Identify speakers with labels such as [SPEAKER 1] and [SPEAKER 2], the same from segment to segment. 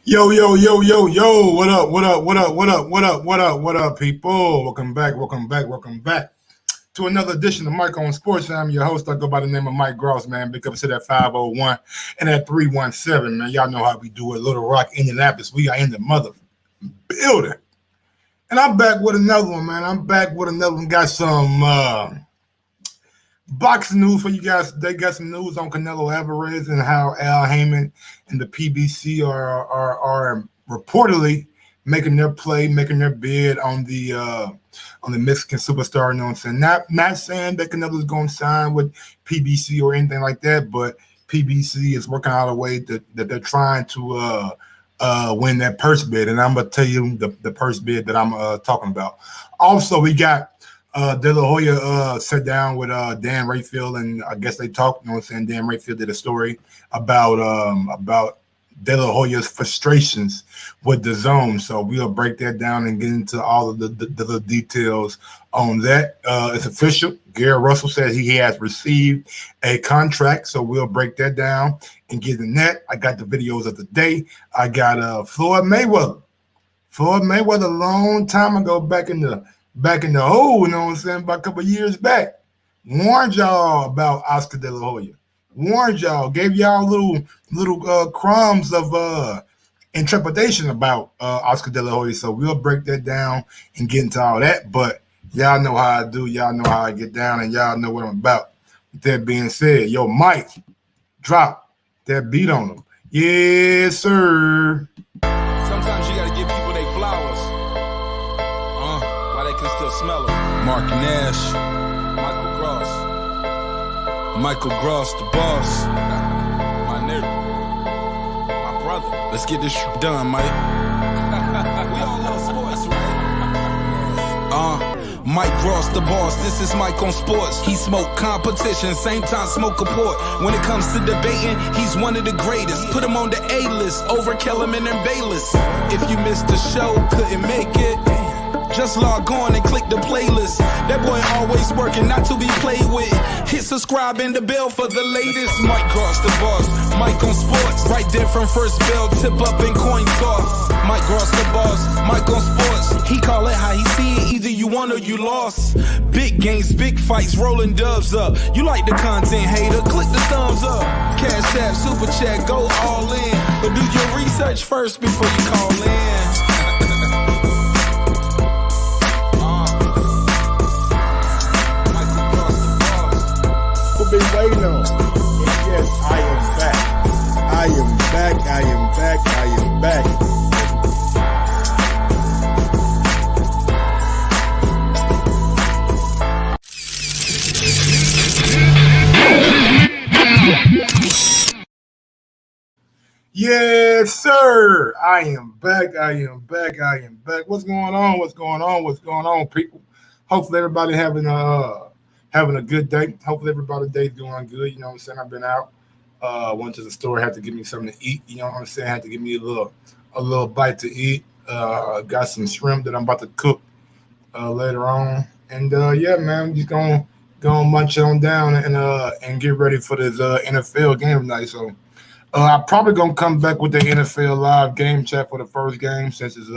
[SPEAKER 1] Yo, yo, yo, yo, yo. What up, what up, what up, what up, what up, what up, what up, people? Welcome back, welcome back, welcome back to another edition of Mike on Sports. I'm your host. I go by the name of Mike Gross, man. Big up to that 501 and that 317, man. Y'all know how we do it. Little Rock, Indianapolis. We are in the mother building. And I'm back with another one, man. I'm back with another one. Got some boxing news for you guys. They got some news on Canelo Alvarez and how Haymon and the PBC are reportedly making their play, making their bid on the Mexican superstar. You know what I'm saying? Not saying that Canelo's going to sign with PBC or anything like that, but PBC is working out a way that they're trying to win that purse bid. And I'm going to tell you the purse bid that I'm talking about. Also, we got De La Hoya sat down with Dan Rayfield, and I guess they talked. You know what I'm saying? Dan Rayfield did a story about De La Hoya's frustrations with the zone. So we'll break that down and get into all of the details on that. It's official. Gary Russell says he has received a contract, so we'll break that down and get in that. I got the videos of the day. I got Floyd Mayweather. Floyd Mayweather a long time ago back in the hole, you know what I'm saying, about a couple of years back. Warned y'all about Oscar De La Hoya. Warned y'all, gave y'all little crumbs of interpretation about Oscar De La Hoya. So we'll break that down and get into all that. But y'all know how I do. Y'all know how I get down, and y'all know what I'm about. With that being said, yo, Mike, drop that beat on them. Yes, sir.
[SPEAKER 2] Sometimes you got to give people their flowers. Can still smell it. Mark Nash, Michael Gross, the boss. My nigga, my brother. Let's get this done, Mike. We all love sports, right? Mike Gross, the boss. This is Mike on Sports. He smoke competition, same time smoke a port. When it comes to debating, he's one of the greatest. Put him on the A-list over Kellerman and Bayless. If you missed the show, couldn't make it, just log on and click the playlist. That boy always working, not to be played with. Hit subscribe and the bell for the latest. Mike Gross, the boss. Mike on Sports. Right there from first bell, tip up and coin toss. Mike Gross, the boss. Mike on Sports. He call it how he see it. Either you won or you lost. Big games, big fights, rolling dubs up. You like the content, hater? Click the thumbs up. Cashapp, super chat, go all in. But do your research first before you call in.
[SPEAKER 1] Been waiting on. And yes, I am back. I am back. I am back. I am back. Yes, sir. I am back. I am back. I am back. What's going on? What's going on? What's going on, people? Hopefully everybody having a good day. Hopefully everybody's day's doing good. You know what I'm saying? I've been out. Went to the store, had to give me something to eat. You know what I'm saying? Had to give me a little bite to eat. Got some shrimp that I'm about to cook later on. And yeah, man, just gonna munch on down and get ready for this NFL game tonight. So I'm probably gonna come back with the NFL live game chat for the first game, since it's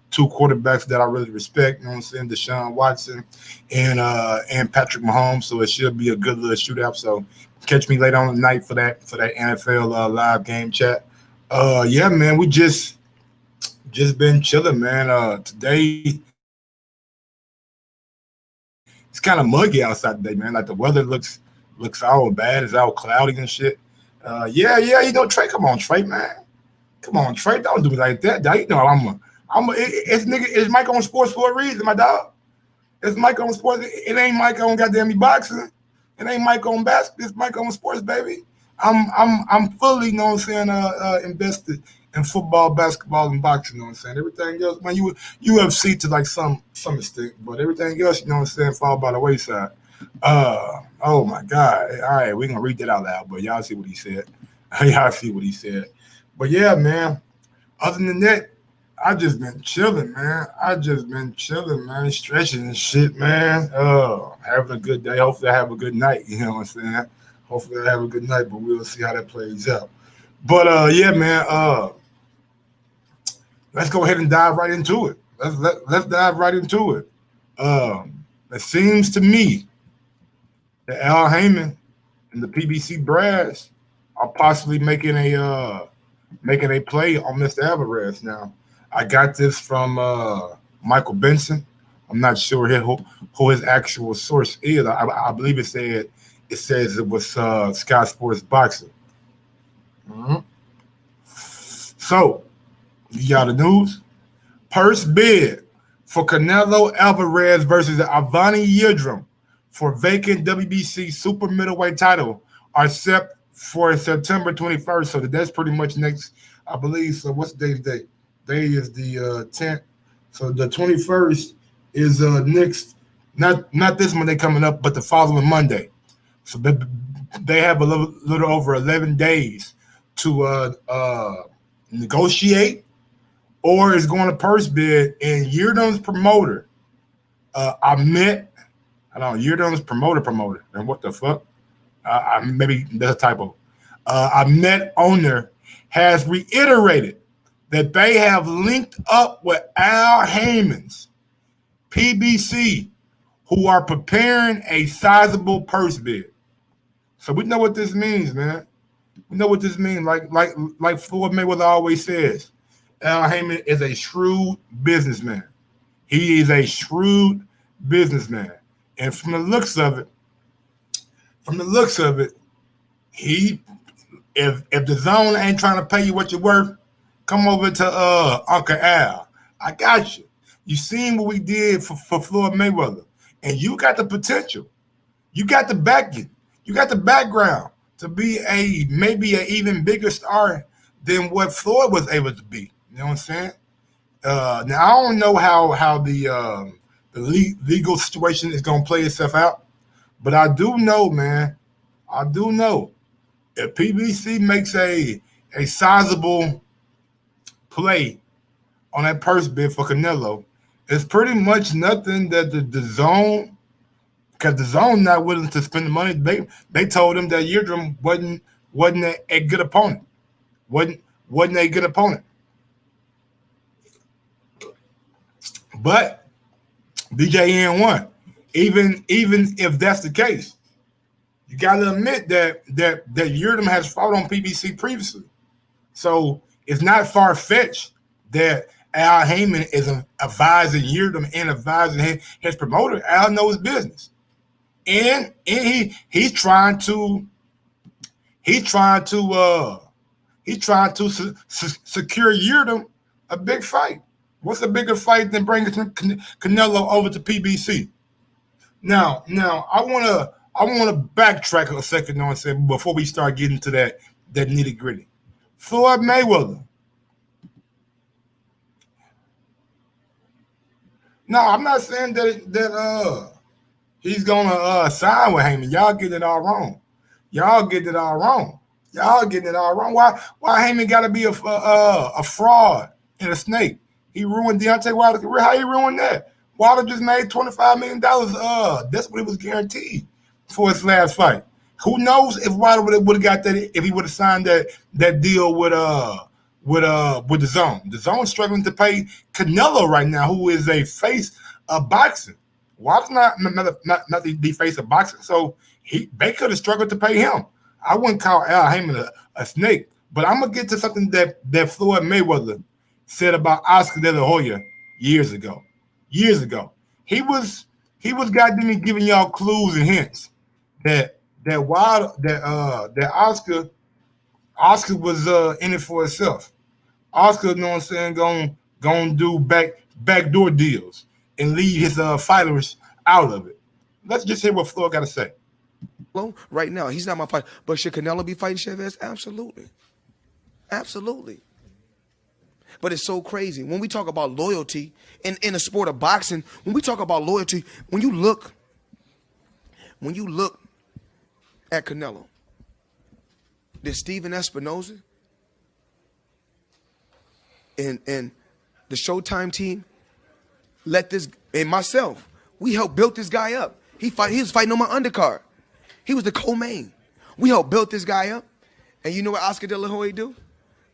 [SPEAKER 1] two quarterbacks that I really respect, you know what I'm saying, Deshaun Watson and Patrick Mahomes. So it should be a good little shootout. So catch me later on tonight for that NFL live game chat. Yeah, man, we just been chilling, man. Today it's kind of muggy outside today, man. Like the weather looks all bad. It's all cloudy and shit. Yeah, you know, Trey, come on, Trey, man. Come on, Trey, don't do me like that. You know, it's Mike on Sports for a reason, my dog. It's Mike on Sports. It ain't Mike on goddamn boxing. It ain't Mike on basketball. It's Mike on Sports, baby. I'm fully, you know what I'm saying, invested in football, basketball, and boxing. You know what I'm saying. Everything else, man, UFC to like some extent, but everything else, you know what I'm saying, fall by the wayside. Oh my God. All right, we're gonna read that out loud, but y'all see what he said. Y'all see what he said. But yeah, man. Other than that, I just been chilling, man. Stretching and shit, man. Having a good day. Hopefully I have a good night. You know what I'm saying? Hopefully I have a good night, but we'll see how that plays out. But yeah, man. let's go ahead and dive right into it. Let's dive right into it. It seems to me that Al Haymon and the PBC brass are possibly making a play on Mr. Alvarez. Now, I got this from Michael Benson. I'm not sure who his actual source is. I believe it says it was Sky Sports Boxing. Mm-hmm. So, you got the news. Purse bid for Canelo Alvarez versus Avani Yildirim for vacant WBC super middleweight title are set for September 21st. So that's pretty much next, I believe. So what's today's date? Day is the 10th. So the 21st is next, not this Monday coming up, but the following Monday. So they have a little over 11 days to negotiate, or is going to purse bid. And Yildirim's promoter, Yildirim's promoter. And what the fuck? Maybe that's a typo. Ahmet owner has reiterated that they have linked up with Al Haymon's PBC, who are preparing a sizable purse bid. So we know what this means, man. We know what this means. Like Floyd Mayweather always says, Al Haymon is a shrewd businessman. He is a shrewd businessman. And from the looks of it, if the zone ain't trying to pay you what you're worth, come over to Uncle Al. I got you. You seen what we did for Floyd Mayweather, and you got the potential. You got the backing. You got the background to be maybe an even bigger star than what Floyd was able to be. You know what I'm saying? Now I don't know how the legal situation is gonna play itself out, but I do know, man. I do know if PBC makes a sizable play on that purse bid for Canelo, it's pretty much nothing that the zone, because the zone not willing to spend the money. They told him that Yildirim wasn't a good opponent. Wasn't a good opponent. But BJN won. Even if that's the case, you got to admit that Yildirim has fought on PBC previously. So it's not far-fetched that Al Haymon is advising Yildirim and advising his promoter. Al knows business. And he's trying to secure Yildirim a big fight. What's a bigger fight than bringing Canelo over to PBC? Now I wanna backtrack a second on saying before we start getting to that nitty gritty. Floyd Mayweather. No, I'm not saying that he's gonna sign with Haymon. Y'all getting it all wrong. Why Haymon got to be a fraud and a snake? He ruined Deontay Wilder's career. How he ruined that? Wilder just made $25 million. That's what he was guaranteed for his last fight. Who knows if Wilder would have got that if he would have signed that deal with the Zone. The Zone's struggling to pay Canelo right now, who is a face of boxing. Wilder's not the face of boxing, so they could have struggled to pay him. I wouldn't call Al Haymon a snake, but I'm gonna get to something that Floyd Mayweather said about Oscar De La Hoya years ago. He was goddamn giving y'all clues and hints that Oscar was in it for itself. Oscar, you know what I'm saying, gonna do backdoor deals and leave his fighters out of it. Let's just hear what Floyd got to say.
[SPEAKER 3] Right now, he's not my fighter. But should Canelo be fighting Chavez? Absolutely. But it's so crazy. When we talk about loyalty in the sport of boxing, when we talk about loyalty, when you look at Canelo, did Steven Espinoza and the Showtime team let this, and myself, we helped build this guy up. He was fighting on my undercard. He was the co-main. We helped build this guy up. And you know what Oscar De La Hoya do?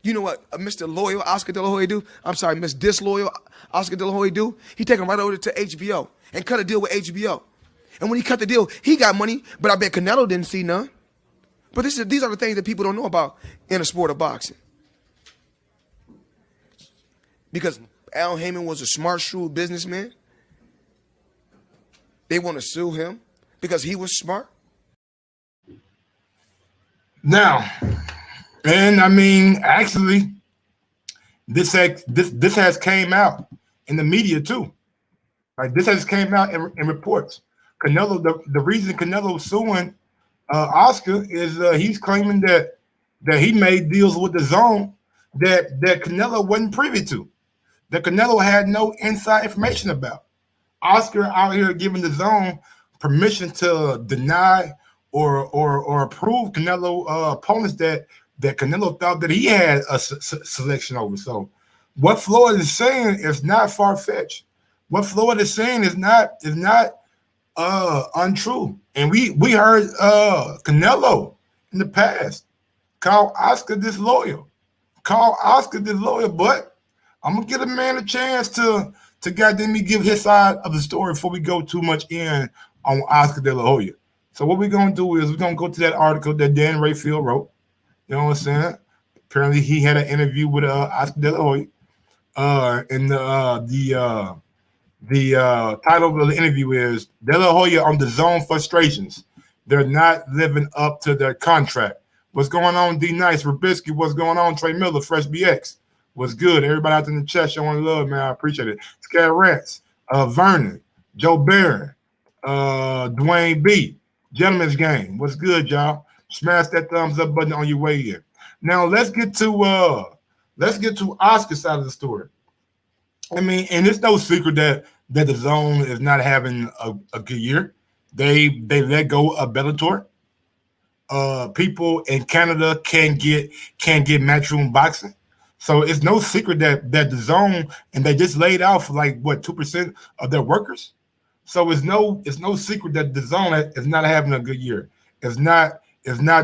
[SPEAKER 3] You know what Mr. Loyal Oscar De La Hoya do? I'm sorry, Miss Disloyal Oscar De La Hoya do? He take him right over to HBO and cut a deal with HBO. And when he cut the deal, he got money, but I bet Canelo didn't see none. But these are the things that people don't know about in the sport of boxing. Because Al Haymon was a smart, shrewd businessman. They want to sue him because he was smart.
[SPEAKER 1] Now, and I mean, actually, this has came out in the media too. Like this has came out in reports. Canelo, the reason Canelo's suing Oscar is he's claiming that he made deals with the zone that Canelo wasn't privy to, that Canelo had no inside information about. Oscar out here giving the zone permission to deny or approve Canelo opponents that Canelo thought that he had a selection over. So what Floyd is saying is not far-fetched. What Floyd is saying is not untrue. And we heard Canelo in the past call Oscar disloyal. But I'm gonna give a man a chance to goddamn me give his side of the story before we go too much in on Oscar De La Hoya. So what we're gonna do is we're gonna go to that article that Dan Rayfield wrote. You know what I'm saying? Apparently he had an interview with Oscar De La Hoya. And the title of the interview is De La Hoya on the zone frustrations. They're not living up to their contract. What's going on, D Nice, Rabisky? What's going on, Trey Miller, Fresh BX? What's good? Everybody out in the chat showing love, man. I appreciate it. Scat Rants, Vernon, Joe Barron, Dwayne B, Gentleman's Game. What's good, y'all? Smash that thumbs up button on your way in. Now let's get to Oscar's side of the story. I mean, and it's no secret that the zone is not having a good year. They let go of Bellator. People in Canada can't get matchroom boxing. So it's no secret that the zone, and they just laid off like what 2% of their workers. So it's no secret that the zone is not having a good year. It's not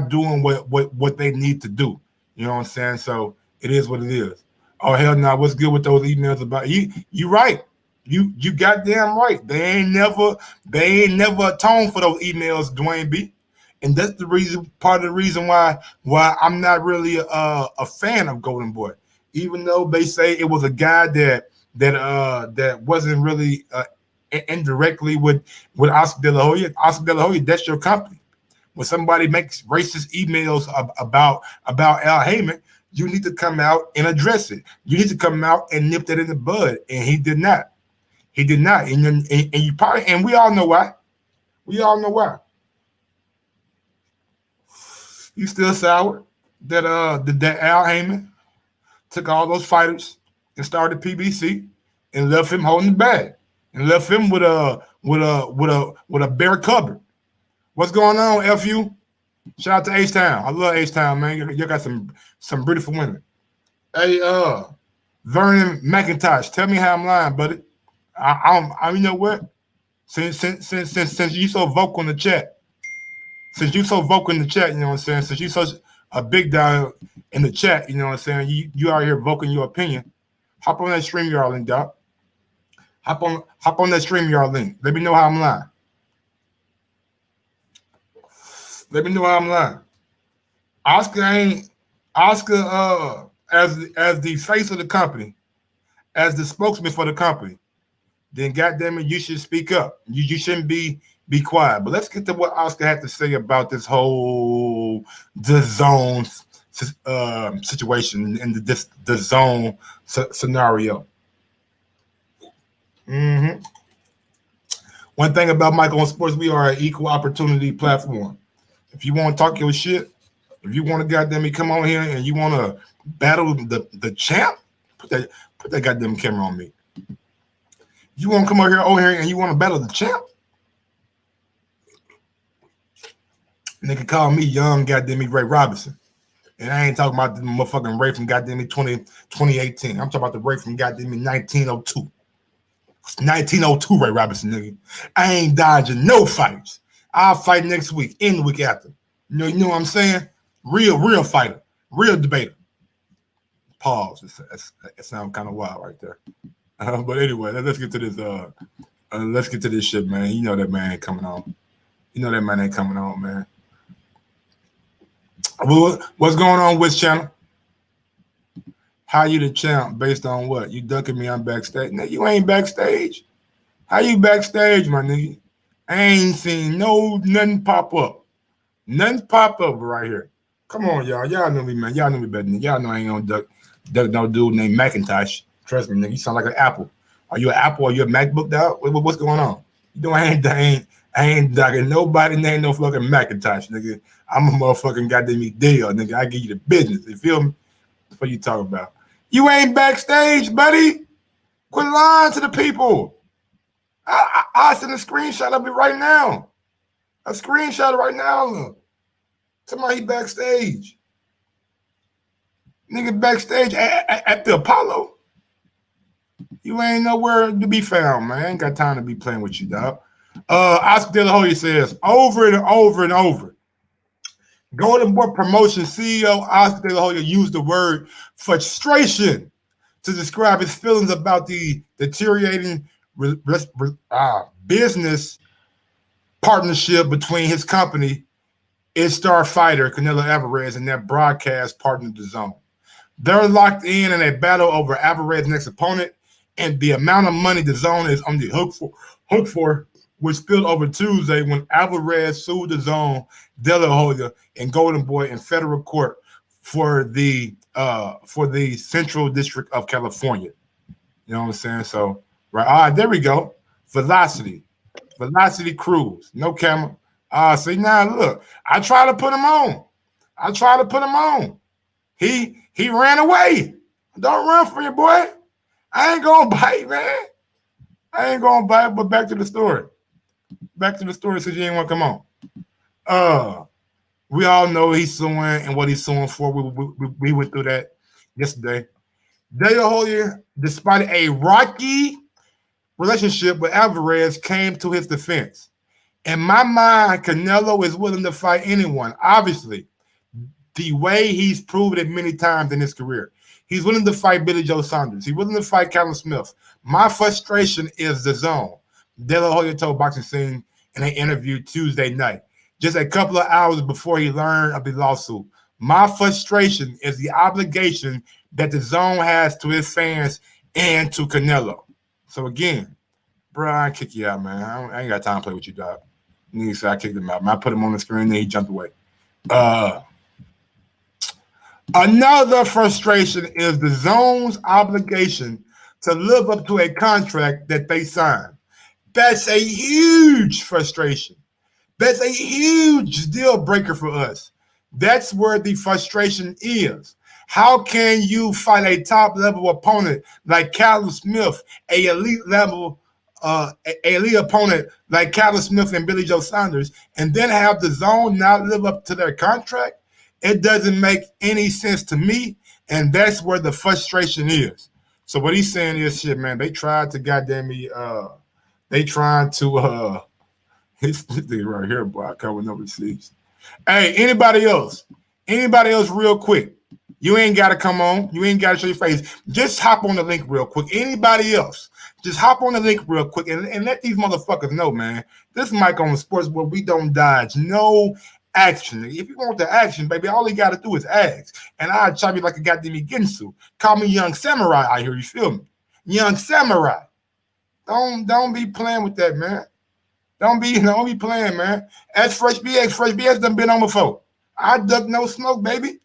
[SPEAKER 1] doing what they need to do. You know what I'm saying? So it is what it is. Oh hell no! What's good with those emails about you? You right. You goddamn right. They ain't never atoned for those emails, Dwayne B. And that's the reason, part of the reason why I'm not really a fan of Golden Boy, even though they say it was a guy that wasn't really indirectly with Oscar De La Hoya. Oscar De La Hoya, that's your company. When somebody makes racist emails about Al Haymon, you need to come out and address it. You need to come out and nip that in the bud, and he did not. He did not, and you probably, and we all know why. We all know why. You still sour that Al Haymon took all those fighters and started PBC and left him holding the bag and left him with a bare cupboard. What's going on, FU? Shout out to H-Town. I love H-Town, man. You got some beautiful women. Hey, Vernon McIntosh, tell me how I'm lying, buddy. I you know what? Since you so vocal in the chat, you know what I'm saying? Since you such a big dog in the chat, you know what I'm saying? You out here voking your opinion. Hop on that StreamYard link, dog. Hop on that StreamYard link. Let me know how I'm lying. Let me know how I'm lying. Oscar as the face of the company, as the spokesman for the company, then goddamn it, you should speak up. You shouldn't be quiet. But let's get to what Oscar had to say about this whole the zone situation and the zone scenario. One thing about Michael on Sports, we are an equal opportunity platform. If you want to talk your shit, if you want to goddamn come on here and you want to battle the champ, put that goddamn camera on me. You want to come over here and you want to battle the champ? Nigga call me young goddamn me Ray Robinson. And I ain't talking about the motherfucking Ray from goddamn me 2018. I'm talking about the Ray from goddamn me 1902. 1902 Ray Robinson, nigga. I ain't dodging no fights. I'll fight next week, in the week after. You know what I'm saying? Real fighter, real debater. Pause. It sounds kind of wild right there. But anyway, let's get to this. Let's get to this shit, man. You know that man ain't coming on. You know that man ain't coming on, man. Well, what's going on with channel? How you the champ based on what? You ducking me, I'm backstage. Nigga, you ain't backstage. How you backstage, my nigga? I ain't seen nothing pop up. Nothing pop up right here. Come on, y'all. Y'all know me, man. Y'all know me better than y'all know I ain't gonna duck no dude named Macintosh. Trust me, nigga. You sound like an Apple. Are you an Apple? Are you a MacBook, dog? What's going on? You know I ain't ducking nobody named no fucking Macintosh, nigga. I'm a motherfucking goddamn deal, nigga. I give you the business. You feel me? That's what you talk about. You ain't backstage, buddy. Quit lying to the people. I send a screenshot of it right now. A screenshot right now. Look. Somebody backstage. Nigga backstage at the Apollo. You ain't nowhere to be found, man. I ain't got time to be playing with you, dog. Oscar De La Hoya says over and over and over. Golden Boy Promotion CEO Oscar De La Hoya used the word frustration to describe his feelings about the deteriorating business partnership between his company, its star fighter, Canelo Alvarez, and their broadcast partner, DAZN. They're locked in a battle over Alvarez's next opponent, and the amount of money DAZN is on the hook for was spilled over Tuesday when Alvarez sued DAZN, De La Hoya, and Golden Boy in federal court for the Central District of California. You know what I'm saying? So, right, all right, there we go. Velocity Cruise, no camera. See now, look, I try to put him on. He ran away. Don't run from your boy. I ain't gonna bite, man. I ain't gonna bite. But back to the story. Since you ain't want to come on. We all know he's suing and what he's suing for. We went through that yesterday. De La Hoya, despite a rocky relationship with Alvarez, came to his defense. In my mind, Canelo is willing to fight anyone. Obviously, the way he's proven it many times in his career. He's willing to fight Billy Joe Saunders. He's willing to fight Callum Smith. My frustration is DAZN, De La Hoya told Boxing Scene in an interview Tuesday night, just a couple of hours before he learned of the lawsuit. My frustration is the obligation that DAZN has to his fans and to Canelo. So again, bro, I kick you out, man. I ain't got time to play with you, dog. You say I kicked him out. I put him on the screen, then he jumped away. Another frustration is DAZN's obligation to live up to a contract that they signed. That's a huge frustration. That's a huge deal breaker for us. That's where the frustration is. How can you fight a top-level opponent like Callum Smith, a elite opponent like Callum Smith and Billy Joe Saunders, and then have DAZN not live up to their contract? It doesn't make any sense to me, and that's where the frustration is. So what he's saying is, shit, man, they tried to goddamn me, this thing right here, boy, I cover no receipts. Hey, anybody else real quick? You ain't got to come on. You ain't got to show your face. Just hop on the link real quick. Anybody else? Just hop on the link real quick and let these motherfuckers know, man. This Mike on Sports where we don't dodge no action. If you want the action, baby, all you got to do is ask. And I'll chop you like a goddamn Ginsu. Call me Young Samurai out here, you feel me? Young Samurai. Don't be playing with that, man. Don't be playing, man. As Fresh BX done been on before. I duck no smoke, baby.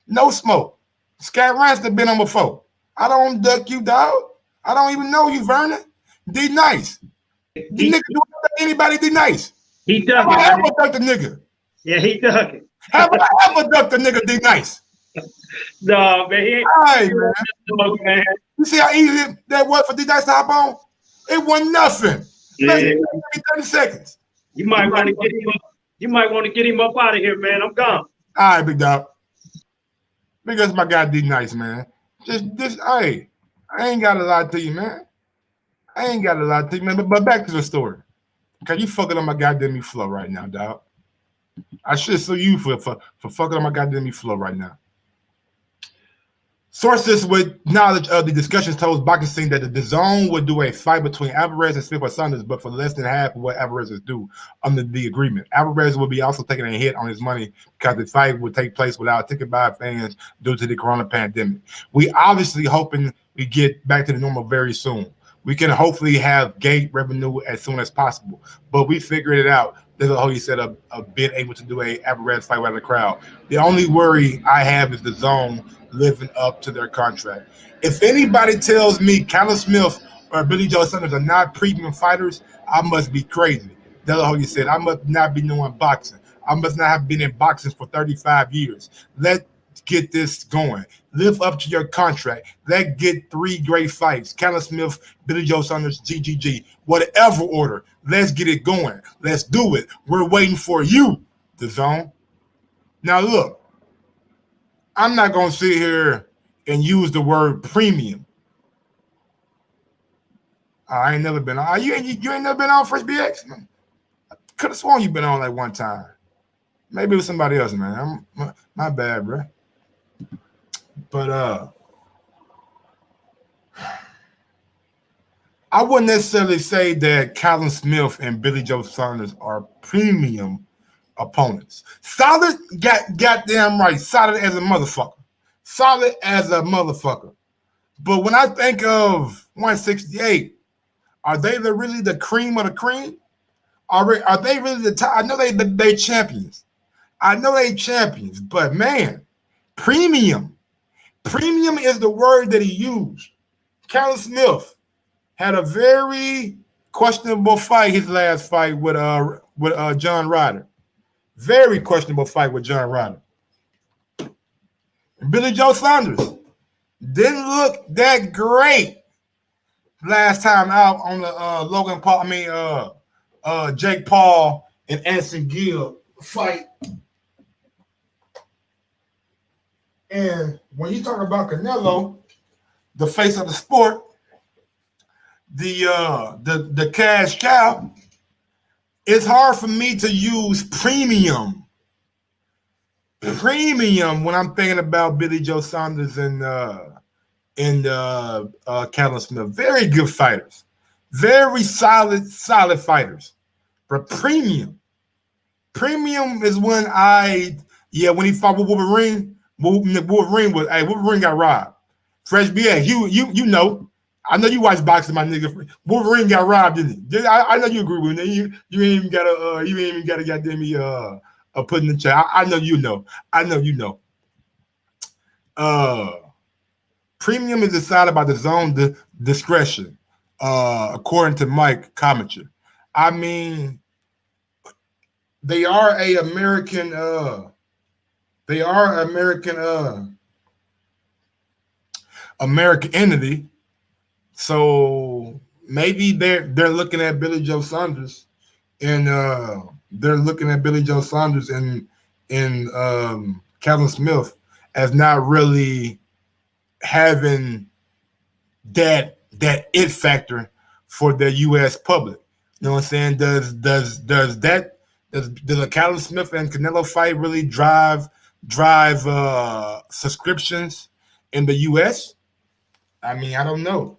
[SPEAKER 1] No smoke. Scat Rance done been on before. I don't duck you, dog. I don't even know you, Vernon. D Nice. The nigga do anybody D Nice.
[SPEAKER 4] He ducked it.
[SPEAKER 1] I ever ducked the nigga.
[SPEAKER 4] Yeah, he ducked it.
[SPEAKER 1] Have I ever ducked the nigga D Nice?
[SPEAKER 4] No, man. He ain't.
[SPEAKER 1] All right, man.
[SPEAKER 4] Smoke, man.
[SPEAKER 1] You see how easy that was for D Nice to hop on? It wasn't nothing.
[SPEAKER 4] Yeah.
[SPEAKER 1] 30 seconds.
[SPEAKER 4] You might want to get him up. You might want to get him up out of here, man. I'm gone.
[SPEAKER 1] All right, big dog. Because my guy D Nice, man. Hey, I ain't got a lot to you, man. But back to the story. Okay, you fucking on my goddamn flow right now, dog. I should sue you for fucking on my goddamn flow right now. Sources with knowledge of the discussions told boxing scene that the DAZN would do a fight between Alvarez and Smith or Saunders, but for less than half of what Alvarez is due under the agreement. Alvarez will be also taking a hit on his money because the fight would take place without ticket buy fans due to the corona pandemic. We obviously hoping we get back to the normal very soon. We can hopefully have gate revenue as soon as possible, but we figured it out. This is how he said a bit able to do a Alvarez fight without a crowd. The only worry I have is the DAZN living up to their contract. If anybody tells me Callum Smith or Billy Joe Saunders are not premium fighters, I must be crazy. That's how he said. I must not be knowing boxing. I must not have been in boxing for 35 years. Let's get this going. Live up to your contract. Let's get 3 great fights. Callum Smith, Billy Joe Saunders, GGG. Whatever order. Let's get it going. Let's do it. We're waiting for you, DAZN. Now look, I'm not going to sit here and use the word premium. I ain't never been on. You ain't never been on First BX? I could have sworn you've been on like one time. Maybe it was somebody else, man. My bad, bro. But I wouldn't necessarily say that Callum Smith and Billy Joe Saunders are premium opponents. Solid, goddamn right. Solid as a motherfucker. Solid as a motherfucker. But when I think of 168, are they really the cream of the cream? Are they really the top? I know they champions. I know they champions, but man, premium. Premium is the word that he used. Callum Smith had a very questionable fight, his last fight with John Ryder. Very questionable fight with John Ryder. Billy Joe Saunders didn't look that great last time out on the Logan Paul, Jake Paul and Anderson Gill fight. And when you talk about Canelo, the face of the sport, the cash cow, it's hard for me to use premium when I'm thinking about Billy Joe Saunders and Callum Smith. Very good fighters, very solid fighters. But premium is when when he fought with Wolverine. Wolverine got robbed. Fresh BA, you know. I know you watch boxing, my nigga. Wolverine got robbed, didn't he? I know you agree with me. You ain't even gotta goddamn me put in the chat. I know you know. I know you know. Premium is decided by the zone discretion, according to Mike Commenter. I mean, they are American entity. So maybe they're looking at Billy Joe Saunders and Callum Smith as not really having that it factor for the U.S. public. You know what I'm saying? Does a Callum Smith and Canelo fight really drive subscriptions in the U.S.? I mean, I don't know.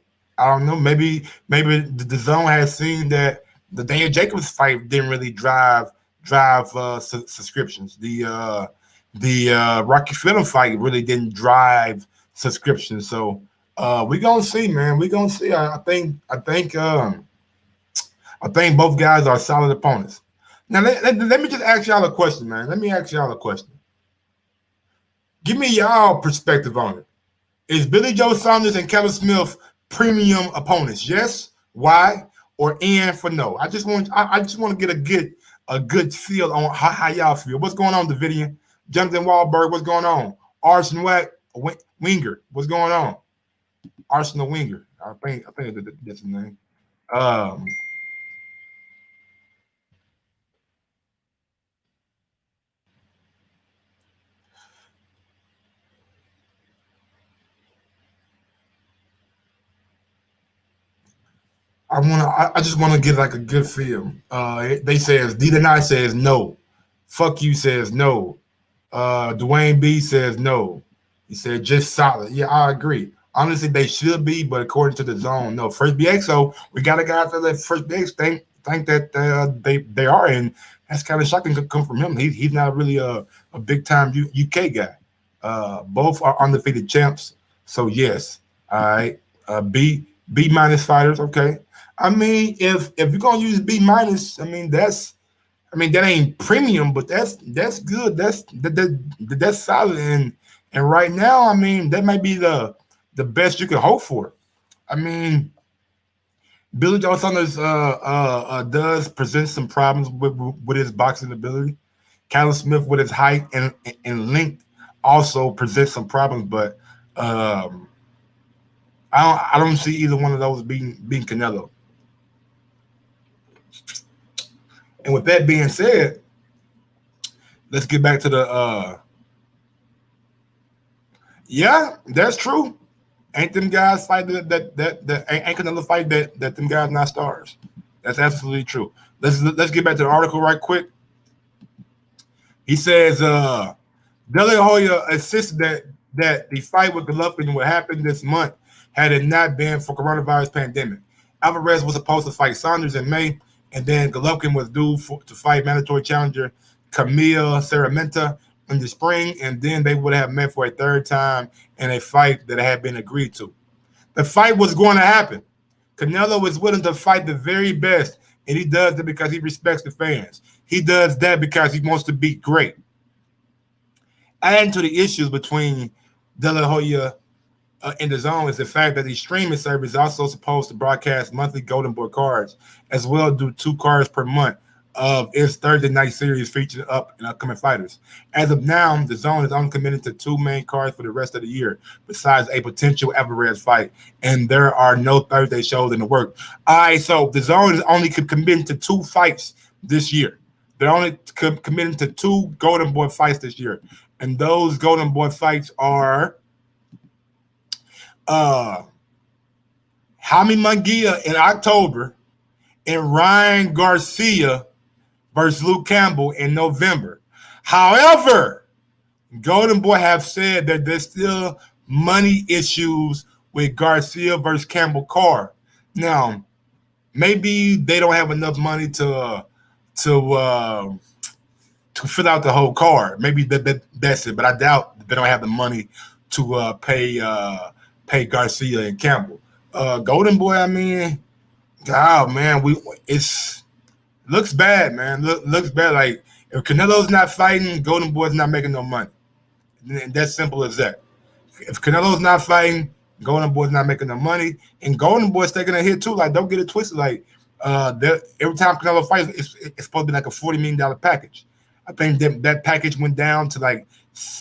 [SPEAKER 1] Maybe the zone has seen that the Daniel Jacobs fight didn't really drive subscriptions. The Rocky Fielding fight really didn't drive subscriptions. So we're gonna see, man. We're gonna see. I think both guys are solid opponents. Now let me just ask y'all a question, man. Let me ask y'all a question. Give me y'all perspective on it. Is Billy Joe Saunders and Callum Smith premium opponents? Yes. Why? Or N for no? I just want to get a good feel on how y'all feel. What's going on, Davidian? Jonathan Wahlberg, what's going on? Arsenal Winger, what's going on? Arsenal Winger. I think that's his name. I just want to get like a good feel. They says D Denai says no. Fuck you says no. Dwayne B says no. He said just solid. Yeah, I agree. Honestly, they should be, but according to the zone, no. First BX, so we got a guy out there that first BX think that they are, and that's kind of shocking to come from him. He's not really a big time UK guy. Both are undefeated champs, so yes. All right, B minus fighters. Okay, I mean if you're gonna use B minus, I mean that ain't premium, but that's good. That's solid, and right now, I mean that might be the best you can hope for. I mean, Billy Joe Saunders does present some problems with his boxing ability. Callum Smith with his height and length also presents some problems, but I don't see either one of those being Canelo. And with that being said, let's get back to the yeah, that's true. Ain't them guys fight that ain't Canelo fight that them guys not stars. That's absolutely true. Let's get back to the article right quick. He says De La Hoya insisted that the fight with Golovkin would happen this month had it not been for coronavirus pandemic. Alvarez was supposed to fight Saunders in May, and then Golovkin was due to fight mandatory challenger Camille Serramenta in the spring, and then they would have met for a third time in a fight that had been agreed to. The fight was going to happen. Canelo was willing to fight the very best, and he does it because he respects the fans. He does that because he wants to be great. Adding to the issues between De La Hoya and the zone is the fact that the streaming service is also supposed to broadcast monthly Golden Boy cards, as well as do 2 cards per month of its Thursday night series featuring up and upcoming fighters. As of now, the zone is only committed to 2 main cards for the rest of the year, besides a potential Alvarez fight, and there are no Thursday shows in the work. All right, so the zone is only committed to 2 fights this year. They're only committed to 2 Golden Boy fights this year, and those Golden Boy fights are Jaime Munguia in October and Ryan Garcia versus Luke Campbell in November. However, Golden Boy have said that there's still money issues with Garcia versus Campbell card. Now, maybe they don't have enough money to fill out the whole card. Maybe that's it, but I doubt they don't have the money to pay Garcia and Campbell. Golden Boy, I mean, oh man, looks bad, man. Looks bad. Like if Canelo's not fighting, Golden Boy's not making no money. And that's simple as that. If Canelo's not fighting, Golden Boy's not making no money, and Golden Boy's taking a hit too. Like, don't get it twisted. Like, every time Canelo fights, it's supposed to be like a $40 million package. I think that package went down to like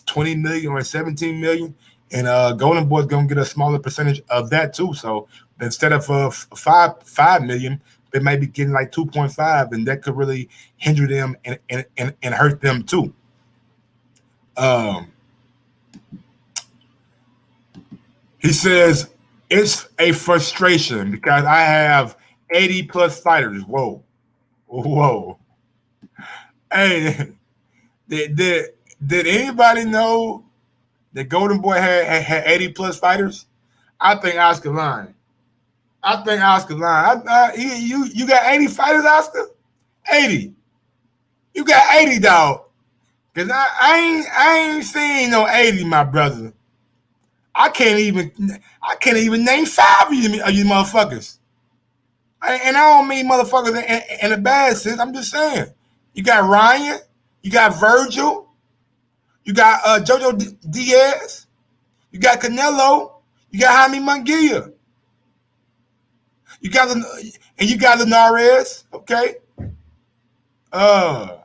[SPEAKER 1] 20 million or 17 million, and Golden Boy's gonna get a smaller percentage of that too. So instead of 5 million, they might be getting like 2.5, and that could really hinder them and hurt them too. He says it's a frustration because I have 80 plus fighters. Whoa. Hey, did anybody know that Golden Boy had 80 plus fighters? I think Oscar lying. You got 80 fighters, Oscar? 80. You got 80, dog. Cause I ain't seen no 80, my brother. I can't even name 5 of you motherfuckers. And I don't mean motherfuckers in a bad sense. I'm just saying. You got Ryan, you got Virgil, you got Jojo Diaz, you got Canelo, you got Jaime Munguia. You got Linares, okay? I'm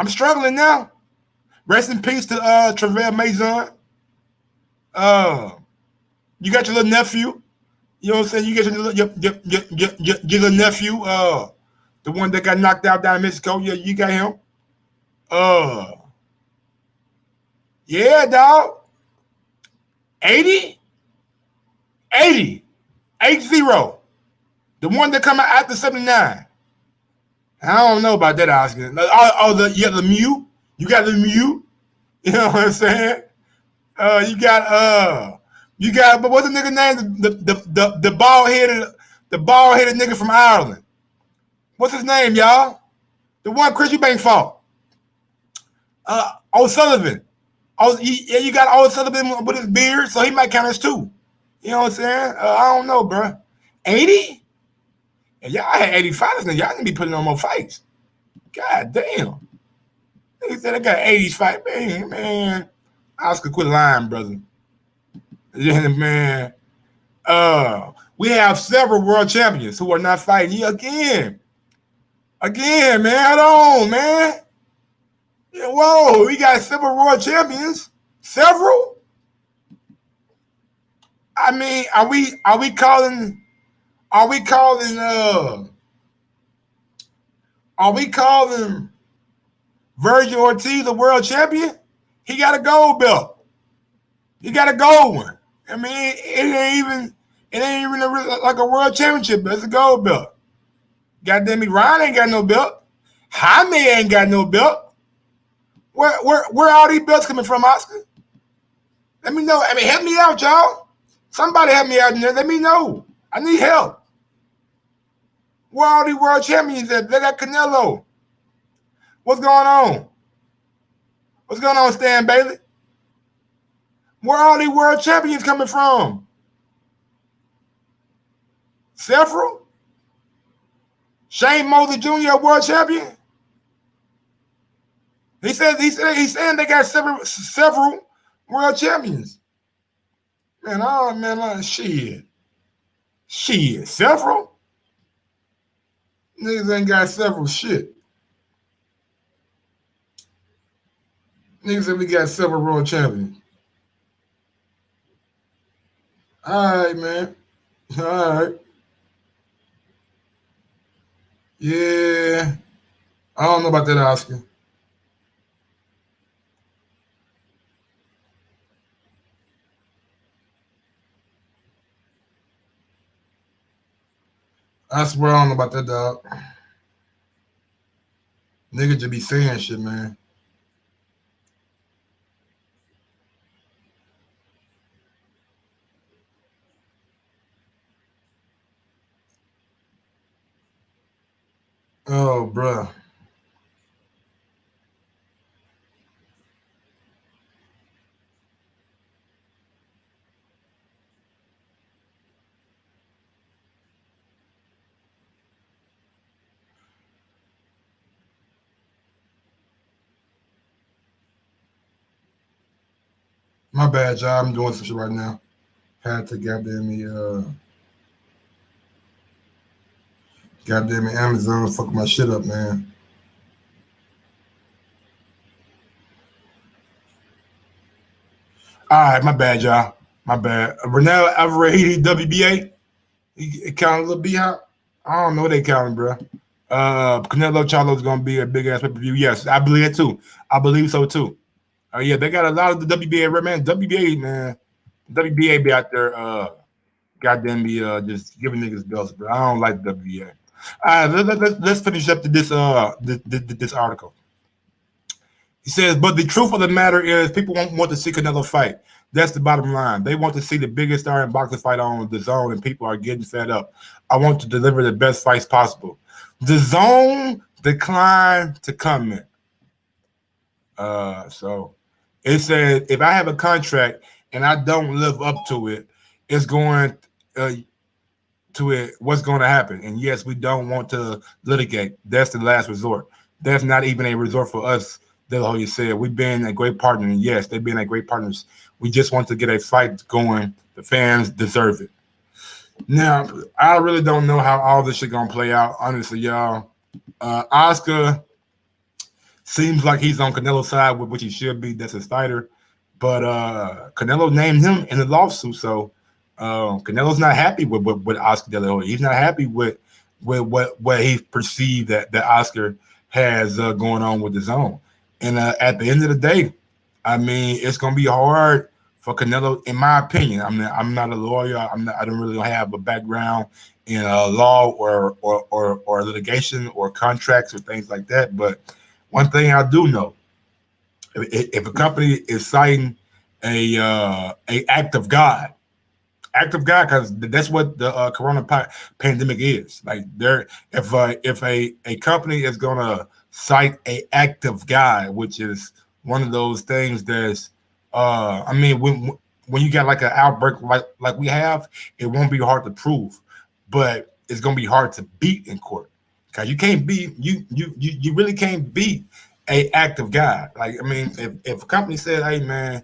[SPEAKER 1] struggling now. Rest in peace to Travell Mason. You got your little nephew. You know what I'm saying? You got your little nephew, the one that got knocked out down in Mexico. Yeah, you got him. Yeah, dog. 80. 80. 80. The one that come out after 79. I don't know about that, Oscar. You got the Mew. You got the Mew. You know what I'm saying? You got, but what's the nigga name? The bald headed nigga from Ireland. What's his name, y'all? The one Chris Eubank fought. O'Sullivan. You got O'Sullivan with his beard, so he might count as 2. You know what I'm saying? I don't know, bro. 80? And y'all had 80 fighters, and y'all need to be putting on more fights. God damn. They said I got 80s fight. Man. Oscar, quit lying, brother. Yeah, man. We have several world champions who are not fighting you again. Again, man. Hold on, man. Yeah, whoa, we got several world champions. Several? I mean, are we calling Virgil Ortiz a world champion? He got a gold belt. He got a gold one. I mean, it ain't even like a world championship, but it's a gold belt. Goddamn me, Ryan ain't got no belt. Jaime ain't got no belt. Where all these belts coming from, Oscar? Let me know. I mean, help me out, y'all. Somebody help me out in there. Let me know. I need help. Where all these world champions at? They got Canelo. What's going on? What's going on, Stan Bailey? Where all these world champions coming from? Several? Shane Mosley Jr., world champion? He's saying they got several world champions. Shit. Several? Niggas ain't got several shit. Niggas said we got several world champions. All right, man. All right. Yeah. I don't know about that, Oscar. I swear I don't know about that, dog. Nigga just be saying shit, man. Oh, bruh. My bad, y'all. I'm doing some shit right now. Had to goddamn me Amazon fuck my shit up, man. All right, my bad, y'all. My bad. Ronell Alvarez, WBA. He counted a little B-hop. I don't know what they counting, bro. Canelo Charlo's gonna be a big ass pay-per-view. Yes, I believe it too. I believe so too. Oh yeah, they got a lot of the WBA, man. WBA be out there, goddamn me, just giving niggas belts, bro. I don't like WBA. All right, let's finish up to this article. He says, but the truth of the matter is people won't want to see Canelo fight. That's the bottom line. They want to see the biggest star in boxing fight on the zone, and people are getting fed up. I want to deliver the best fights possible. The zone declined to comment. So it said, if I have a contract and I don't live up to it, it's going to it. What's going to happen? And yes, we don't want to litigate. That's the last resort. That's not even a resort for us. De La Hoya said, we've been a great partner, and yes, they've been a great partners. We just want to get a fight going. The fans deserve it. Now, I really don't know how all this shit gonna play out, honestly, y'all. Oscar seems like he's on Canelo's side, which he should be. That's his fighter. But Canelo named him in the lawsuit, so Canelo's not happy with Oscar De La Hoya. He's not happy with what he perceived that Oscar has going on with his own. And at the end of the day, I mean, it's gonna be hard for Canelo, in my opinion. I'm not a lawyer. I don't really have a background in law or litigation or contracts or things like that. But one thing I do know, if a company is citing a act of God. Act of God, because that's what the corona pandemic is. Like if a company is gonna cite a act of God, which is one of those things that's I mean, when you got like an outbreak like we have, it won't be hard to prove, but it's gonna be hard to beat in court, because you can't beat you really can't beat a act of God. Like, I mean, if a company said, hey man,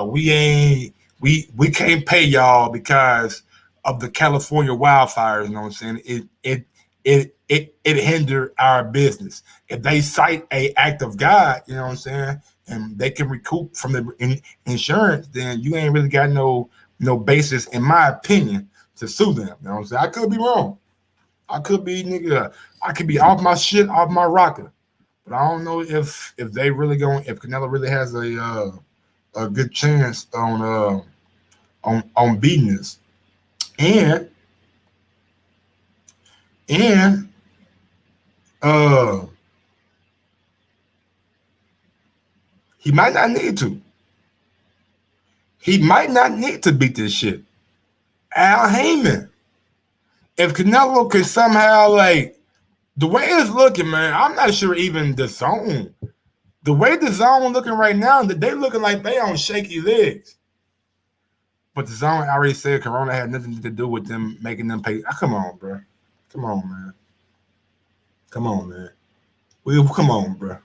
[SPEAKER 1] we can't pay y'all because of the California wildfires, you know what I'm saying? It hindered our business. If they cite a act of God, you know what I'm saying, and they can recoup from the insurance, then you ain't really got no basis, in my opinion, to sue them. You know what I'm saying? I could be wrong. I could be I could be off my shit, off my rocker. But I don't know if they really if Canelo really has a good chance on beating this. And he might not need to. He might not need to beat this shit. Al Haymon. If Canelo could somehow, like, the way it's looking, man, I'm not sure even the zone. The way the zone looking right now, that they looking like they on shaky legs. But the zone already said corona had nothing to do with them making them pay. Come on, bro. Come on, man. Come on, man. Come on, bro.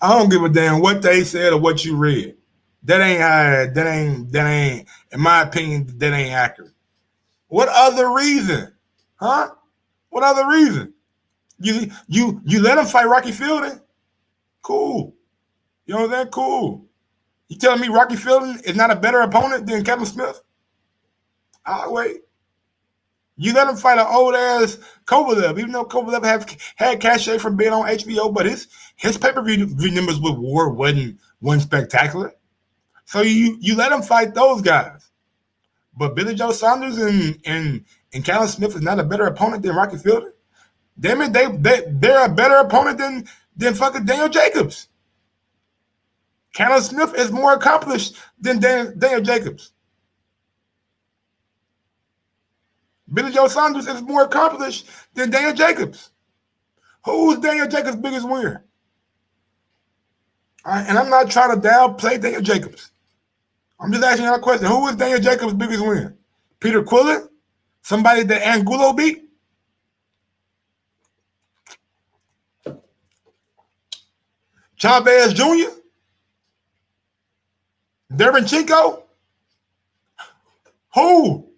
[SPEAKER 1] I don't give a damn what they said or what you read. That ain't, in my opinion, that ain't accurate. What other reason? Huh? What other reason? You let him fight Rocky Fielding? Cool. You know what I'm saying? Cool. You telling me Rocky Fielding is not a better opponent than Kevin Smith? I'll wait. You let him fight an old ass Kovalev, even though Kovalev had Cashapp from being on HBO, but his pay-per-view numbers with War wasn't spectacular. So you let him fight those guys. But Billy Joe Saunders and Callum Smith is not a better opponent than Rocky Fielding. Damn it, they're a better opponent than fucking Daniel Jacobs. Callum Smith is more accomplished than Daniel Jacobs. Billy Joe Saunders is more accomplished than Daniel Jacobs. Who's Daniel Jacobs' biggest winner? And I'm not trying to downplay Daniel Jacobs. I'm just asking you a question. Who is Daniel Jacobs' biggest winner? Peter Quillen? Somebody that Angulo beat? Chavez Jr.? Derevchenko? Who?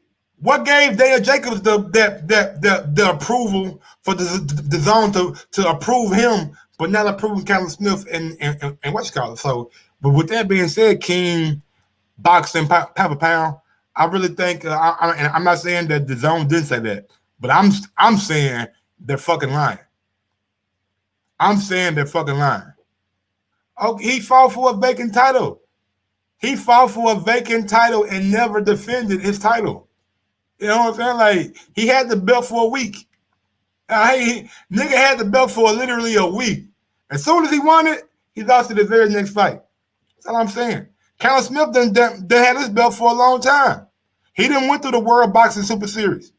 [SPEAKER 1] What gave Daniel Jacobs the approval for the zone to approve him, but not approving Callum Smith and what you call it? So, but with that being said, King, boxing, pound for pound, I really think, and I'm not saying that the zone did say that, but I'm saying they're fucking lying. I'm saying they're fucking lying. Oh, he fought for a vacant title. He fought for a vacant title and never defended his title. You know what I'm saying? Like, he had the belt for a week. Nigga had the belt for literally a week. As soon as he won it, he lost it the very next fight. That's all I'm saying. Callum Smith done had his belt for a long time. He done went through the World Boxing Super Series.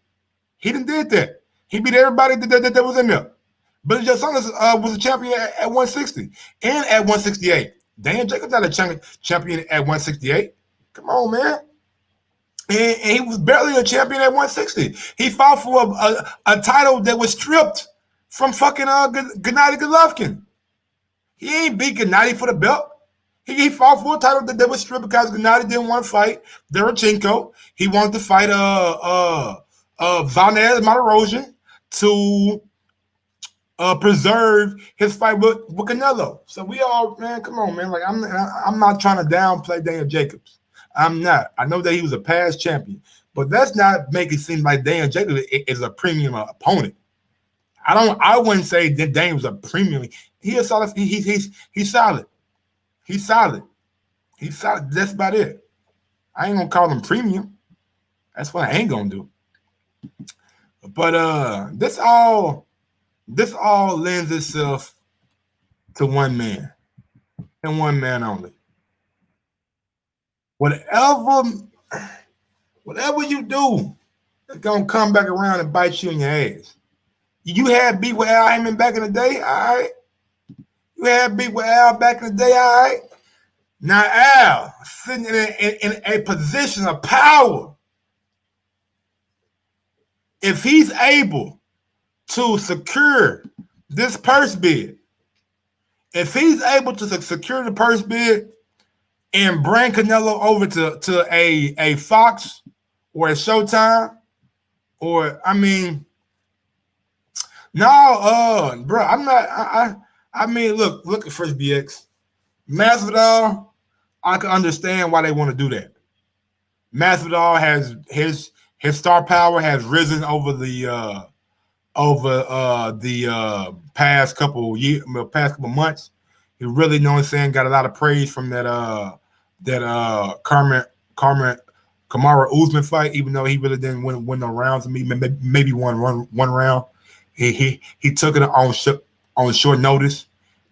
[SPEAKER 1] He done did that. He beat everybody that was in there. But Joe Saunders was a champion at 160 and at 168. Daniel Jacobs not a champion at 168. Come on, man. And he was barely a champion at 160. He fought for a title that was stripped from fucking Gennady Golovkin. He ain't beat Gennady for the belt. He fought for a title that was stripped because Gennady didn't want to fight Derevchenko. He wanted to fight Vanez Martirosyan to preserve his fight with Canelo. So we all, man, come on, man. Like, I'm not trying to downplay Daniel Jacobs. I'm not. I know that he was a past champion, but let's not make it seem like Daniel Jacobs is a premium opponent. I wouldn't say that Daniel was a premium. He's solid. He's solid. He's solid. He's solid. That's about it. I ain't gonna call him premium. That's what I ain't gonna do. But this all lends itself to one man and one man only. whatever you do, it's gonna come back around and bite you in your ass. You had beef with Al Haymon back in the day, all right. You had beef with Al back in the day, all right. Now Al sitting in a position of power. If he's able to secure this purse bid, if he's able to secure the purse bid and bring Canelo over to a Fox or a Showtime, or I mean, no, bro, I'm not. I mean, look at First BX, Masvidal. I can understand why they want to do that. Masvidal has his star power has risen over the past couple years, past couple months. He really, you know what I'm saying, got a lot of praise from that Kamaru Usman fight, even though he really didn't win no rounds. Maybe one round. He took it on short notice.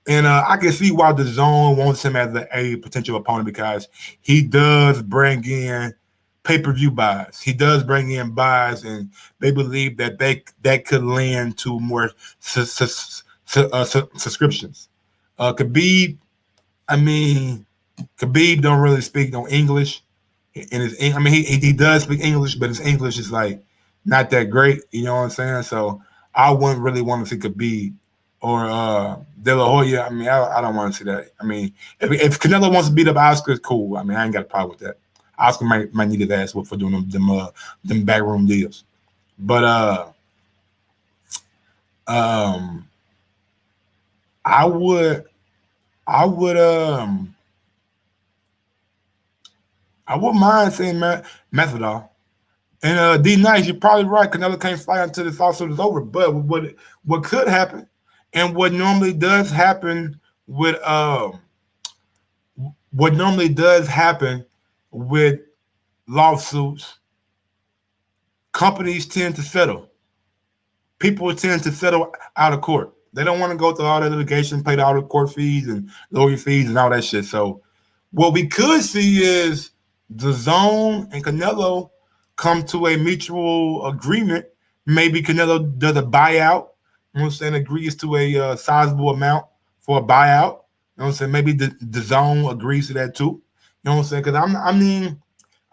[SPEAKER 1] And I can see why the zone wants him as a potential opponent, because he does bring in pay-per-view buys. He does bring in buys, and they believe that that could lend to more subscriptions. Khabib don't really speak no English. He does speak English, but his English is like not that great. You know what I'm saying? So I wouldn't really want to see Khabib or De La Hoya. I mean, I don't want to see that. I mean, if Canelo wants to beat up Oscar, cool. I mean, I ain't got a problem with that. Oscar might need his ass for doing them backroom deals. But I wouldn't mind saying Masvidal. And D Nice, you're probably right. Canelo can't fight until this lawsuit is over. But what could happen, and what normally does happen with lawsuits, companies tend to settle. People tend to settle out of court. They don't want to go through all that litigation, pay all the court fees and lawyer fees and all that shit. So what we could see is the Zone and Canelo come to a mutual agreement. Maybe Canelo does a buyout, you know what I'm saying, agrees to a sizable amount for a buyout. You know what I'm saying? Maybe the Zone agrees to that too. You know what I'm saying? Because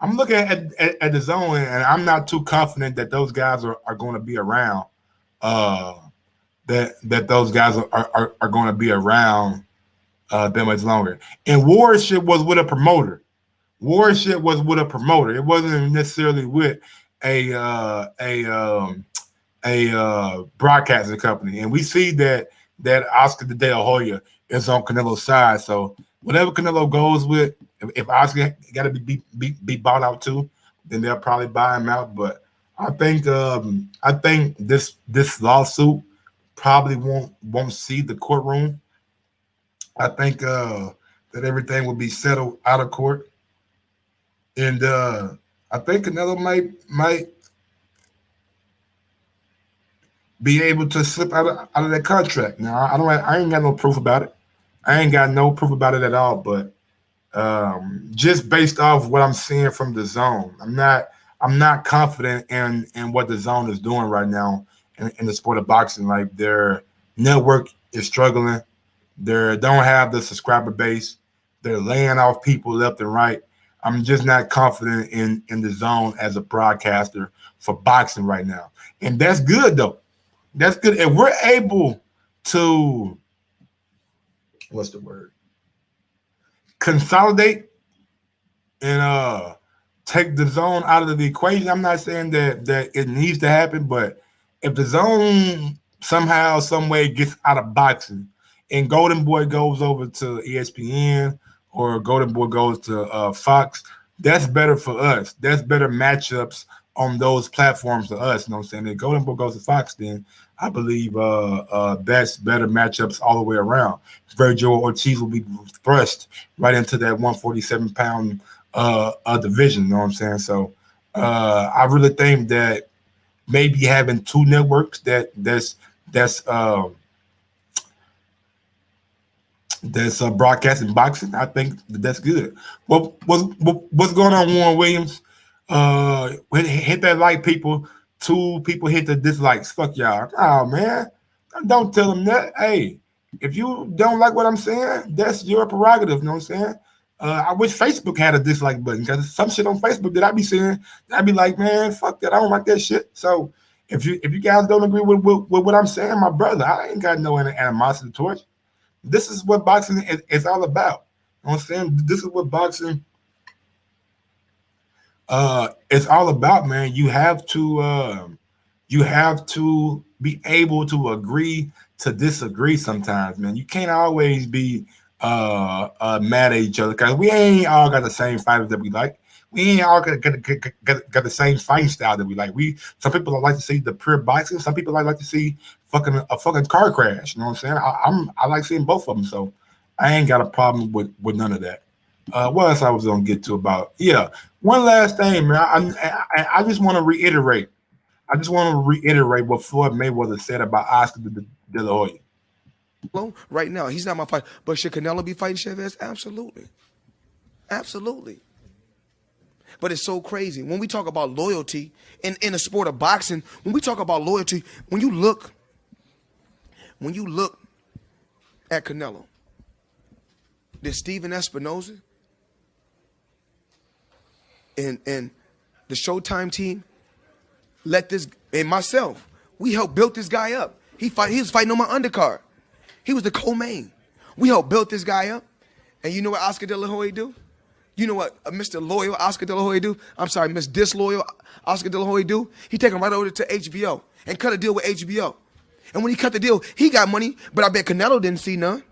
[SPEAKER 1] I'm looking at the Zone, and I'm not too confident that those guys are going to be around. That those guys are going to be around that much longer. And Warship was with a promoter. Warship was with a promoter. It wasn't necessarily with a broadcasting company. And we see that Oscar De La Hoya is on Canelo's side. So whatever Canelo goes with, if Oscar got to be bought out too, then they'll probably buy him out. But I think this lawsuit probably won't see the courtroom. I think that everything will be settled out of court. And I think Canelo might be able to slip out of that contract. Now I ain't got no proof about it. I ain't got no proof about it at all. But just based off what I'm seeing from the Zone, I'm not confident in what the Zone is doing right now in the sport of boxing. Like, their network is struggling. They don't have the subscriber base. They're laying off people left and right. I'm just not confident in the Zone as a broadcaster for boxing right now. And that's good, though. That's good. If we're able to, what's the word? Consolidate and take the Zone out of the equation. I'm not saying that it needs to happen, but if the Zone somehow, some way gets out of boxing and Golden Boy goes over to ESPN, or Golden Boy goes to Fox, that's better for us. That's better matchups on those platforms for us. You know what I'm saying? If Golden Boy goes to Fox, then I believe that's better matchups all the way around. Virgil Ortiz will be thrust right into that 147-pound division. You know what I'm saying? So I really think that maybe having two networks that's that's broadcasting boxing. I think that's good. What's going on, Warren Williams? Hit that like, people. 2 people hit the dislikes. Fuck y'all. Oh man, don't tell them that. Hey, if you don't like what I'm saying, that's your prerogative. You know what I'm saying? I wish Facebook had a dislike button, because some shit on Facebook that I be seeing, I'd be like, man, fuck that. I don't like that shit. So if you guys don't agree with what I'm saying, my brother, I ain't got no animosity towards you. This is what boxing is all about. You know what I'm saying? This is what boxing it's all about, man. You have to be able to agree to disagree sometimes, man. You can't always be mad at each other, because we ain't all got the same fighters that we like. We ain't all got the same fighting style that we like. Some people like to see the pure boxing. Some people like to see a fucking car crash. You know what I'm saying? I like seeing both of them. So I ain't got a problem with none of that. What else I was gonna get to about? Yeah, one last thing, man. I just want to reiterate. What Floyd Mayweather said about Oscar De La Hoya.
[SPEAKER 3] Right now, he's not my fighter. But should Canelo be fighting Chavez? Absolutely. Absolutely. But it's so crazy. When we talk about loyalty in the sport of boxing, when we talk about loyalty, when you look at Canelo, did Steven Espinoza and the Showtime team let this, and myself, we helped build this guy up. He was fighting on my undercard. He was the co-main. We helped build this guy up. And you know what Oscar De La Hoya do? You know what Mr. Loyal Oscar De La Hoya do? I'm sorry, Miss Disloyal Oscar De La Hoya do? He take him right over to HBO and cut a deal with HBO. And when he cut the deal, he got money, but I bet Canelo didn't see none.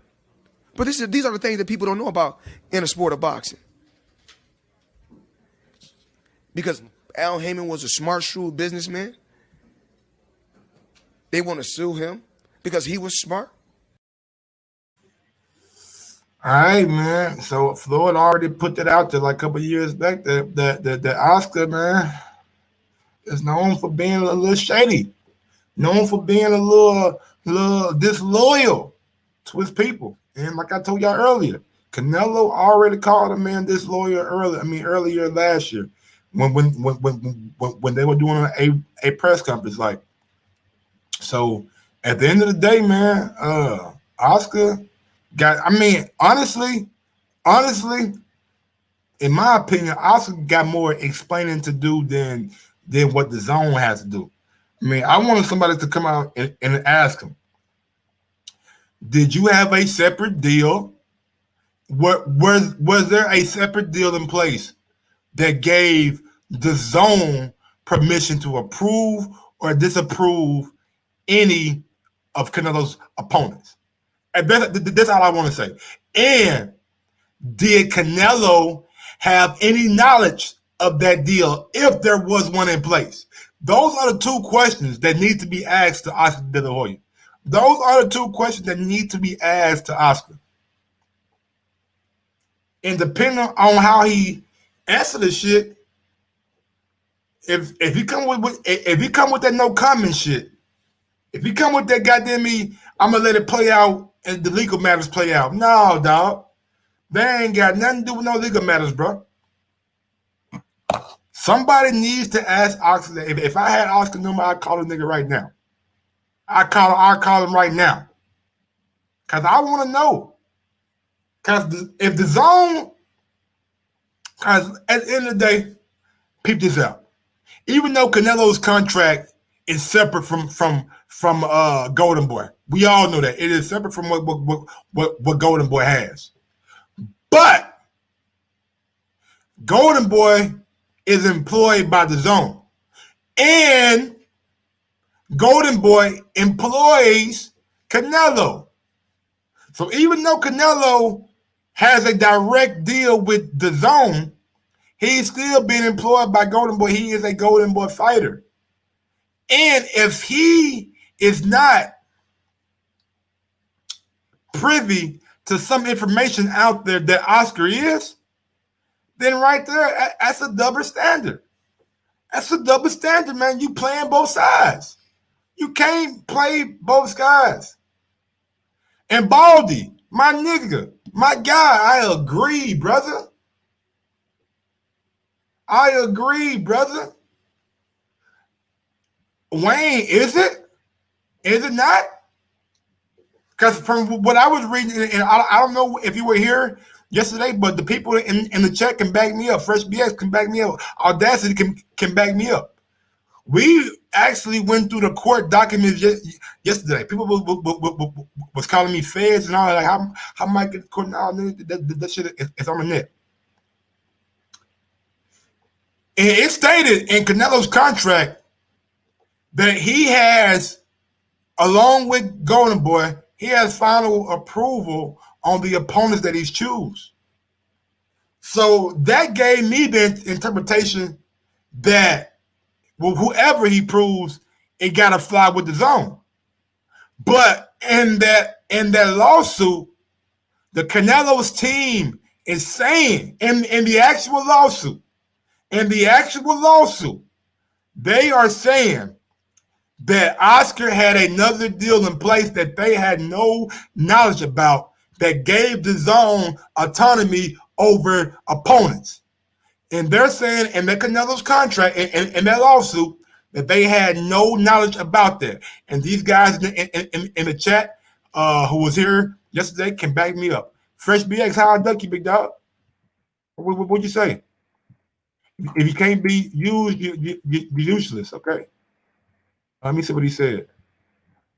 [SPEAKER 3] But these are the things that people don't know about in the sport of boxing. Because Al Haymon was a smart, shrewd businessman. They want to sue him because he was smart.
[SPEAKER 1] All right, man. So Floyd already put that out there like a couple of years back. That Oscar, man, is known for being a little shady, known for being a little disloyal to his people. And like I told y'all earlier, Canelo already called a man disloyal earlier last year when they were doing a press conference. Like, so at the end of the day, man, Oscar got, honestly, in my opinion, Oscar got more explaining to do than what the zone has to do. I wanted somebody to come out and ask him, did you have a separate deal? Was there a separate deal in place that gave the zone permission to approve or disapprove any of Canelo's opponents? And that's all I want to say. And did Canelo have any knowledge of that deal if there was one in place? Those are the 2 questions that need to be asked to Oscar De La Hoya. Those are the 2 questions that need to be asked to Oscar. And depending on how he answer the shit, if he come with that no comment shit, if he come with that goddamn I'm gonna let it play out and the legal matters play out. No, dog. They ain't got nothing to do with no legal matters, bro. Somebody needs to ask Oscar. If I had Oscar number, I'd call the nigga right now. I'll call him right now. Because I want to know. Because if the zone, because at the end of the day, peep this out. Even though Canelo's contract is separate from Golden Boy, we all know that it is separate from what Golden Boy has. But Golden Boy is employed by the zone, and Golden Boy employs Canelo. So even though Canelo has a direct deal with the zone, he's still being employed by Golden Boy. He is a Golden Boy fighter. And if he is not privy to some information out there that Oscar is, then right there, that's a double standard. That's a double standard, man. You playing both sides. You can't play both sides. And Baldy, My nigga, my guy, I agree, brother. I agree, brother. Wayne, is it? Is it not? Because from what I was reading, and I don't know if you were here yesterday, but the people in the chat can back me up. Fresh BX can back me up. Audacity can back me up. We actually went through the court documents yesterday. People was calling me feds and all that. Like, how am I get court? No, that shit is on the net. And it stated in Canelo's contract that he has, along with Golden Boy, he has final approval on the opponents that he's choose. So that gave me the interpretation that, well, whoever he proves, it gotta fly with the zone. But in that lawsuit, the Canelo's team is saying in the actual lawsuit, they are saying that Oscar had another deal in place that they had no knowledge about that gave the zone autonomy over opponents. And they're saying in the Canelo's contract, in that lawsuit, that they had no knowledge about that. And these guys in the chat who was here yesterday can back me up. Fresh BX, how I duck you, big dog? What'd you say? If you can't be used, you're useless. Okay. Let me see what he said.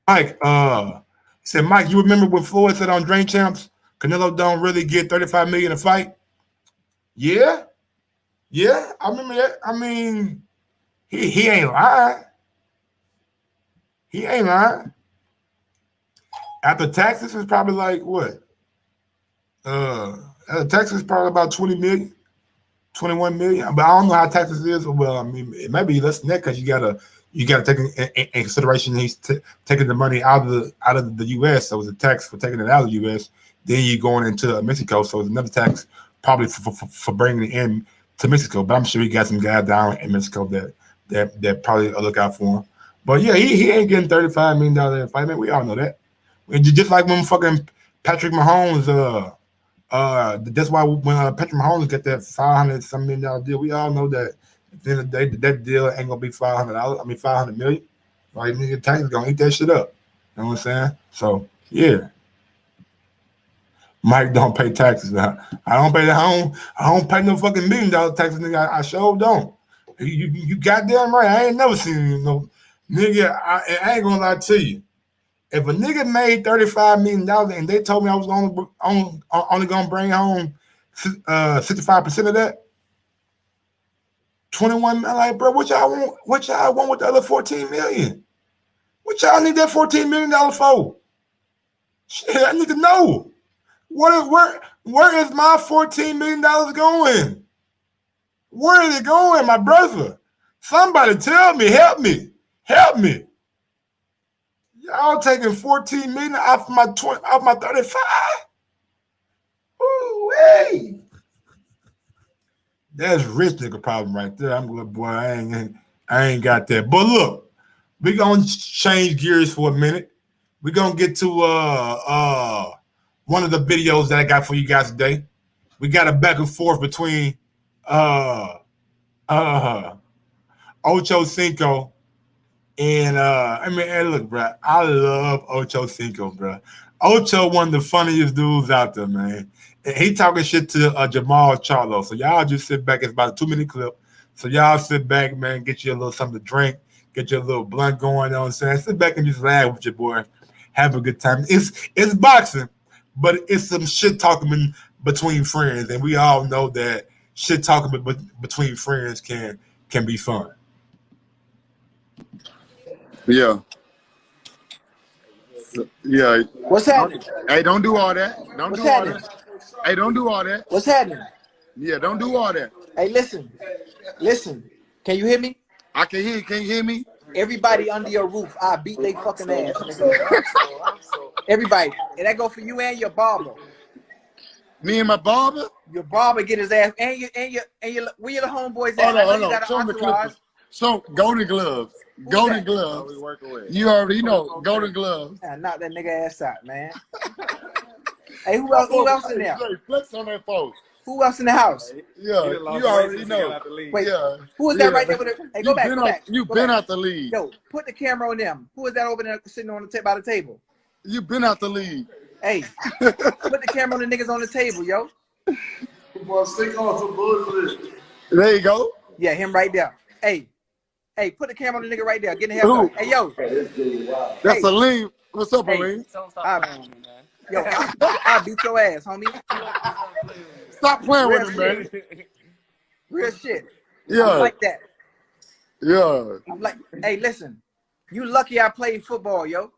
[SPEAKER 1] Mike, he said, Mike, you remember when Floyd said on Drain Champs, Canelo don't really get $35 million a fight? Yeah. Yeah, I remember that. I mean, he ain't lying. He ain't lying. After taxes, it's probably like what? After taxes, probably about 20 million, 21 million. But I don't know how taxes is. Well, I mean, it might be less than that because you gotta take in consideration he's taking the money out of the U.S. So it's a tax for taking it out of the U.S. Then you're going into Mexico, so it's another tax probably for bringing it in to Mexico. But I'm sure he got some guys down in Mexico that probably look out for him. But yeah, he ain't getting $35 million in a fight, man. We all know that. And just like when fucking Patrick Mahomes, that's why when Patrick Mahomes got that $500 million deal, we all know that at the end of the day, that deal ain't gonna be $500 million. Right? Nigga, tax gonna eat that shit up. You know what I'm saying? So yeah. Mike don't pay taxes now. I don't pay no fucking $1 million taxes, nigga. I sure don't. You goddamn right. I ain't never seen no nigga. I ain't gonna lie to you. If a nigga made $35 million and they told me I was only gonna bring home 65% of that, 21 million, like, bro, what y'all want? What y'all want with the other 14 million? What y'all need that $14 million for? Shit, I need to know. Where is my $14 million going? Where is it going, my brother? Somebody tell me, help me. Y'all taking $14 million off my 35? Ooh, hey. That's rich nigga problem right there. I'm good, boy. I ain't got that. But look, we're gonna change gears for a minute. We're gonna get to one of the videos that I got for you guys today. We got a back and forth between Ocho Cinco and hey, look, bro, I love Ocho Cinco, bro. Ocho one of the funniest dudes out there, man. And he talking shit to Jamal Charlo. So y'all just sit back. It's about a 2-minute clip. So y'all sit back, man, get you a little something to drink, get you a little blunt going, you know what I'm saying? Sit back and just laugh with your boy. Have a good time. It's boxing, but it's some shit talking between friends. And we all know that shit talking between friends can be fun.
[SPEAKER 5] Yeah. Yeah.
[SPEAKER 6] What's happening?
[SPEAKER 5] Hey, don't do all that. Don't do all that. Hey, don't do all that.
[SPEAKER 6] What's happening?
[SPEAKER 5] Yeah, don't do all that.
[SPEAKER 6] Hey, listen. Can you hear me?
[SPEAKER 5] I can hear you. Can you hear me?
[SPEAKER 6] Everybody under your roof, I beat they fucking ass, nigga. Everybody. And that go for you and your barber.
[SPEAKER 5] Me and my barber?
[SPEAKER 6] Your barber get his ass, and your where your homeboys at?
[SPEAKER 5] Hold on. Show me the clippers. So, Golden Gloves. Golden Gloves. You already know. Golden Gloves.
[SPEAKER 6] Knock that nigga ass out, man. Hey, who else in there?
[SPEAKER 5] Jay, flex on that folks.
[SPEAKER 6] Who else in the house?
[SPEAKER 5] Yeah, you already know.
[SPEAKER 6] Wait,
[SPEAKER 5] Yeah.
[SPEAKER 6] who is that right there with it? Hey, go back.
[SPEAKER 5] You've been out the league.
[SPEAKER 6] Yo, put the camera on them. Who is that over there sitting on the by the table?
[SPEAKER 5] You've been out the league.
[SPEAKER 6] Hey, put the camera on the niggas on the table, yo.
[SPEAKER 5] There you go.
[SPEAKER 6] Yeah, him right there. Hey, put the camera on the nigga right there. Get in the haircut. Hey, yo.
[SPEAKER 5] That's a lean. What's up,
[SPEAKER 6] Hey.
[SPEAKER 5] Aline?
[SPEAKER 6] Yo, I'll beat your ass, homie.
[SPEAKER 5] Stop playing with him, man.
[SPEAKER 6] Real shit.
[SPEAKER 5] Yeah.
[SPEAKER 6] I'm like that.
[SPEAKER 5] Yeah.
[SPEAKER 6] I'm like, hey, listen. You lucky I played football, yo.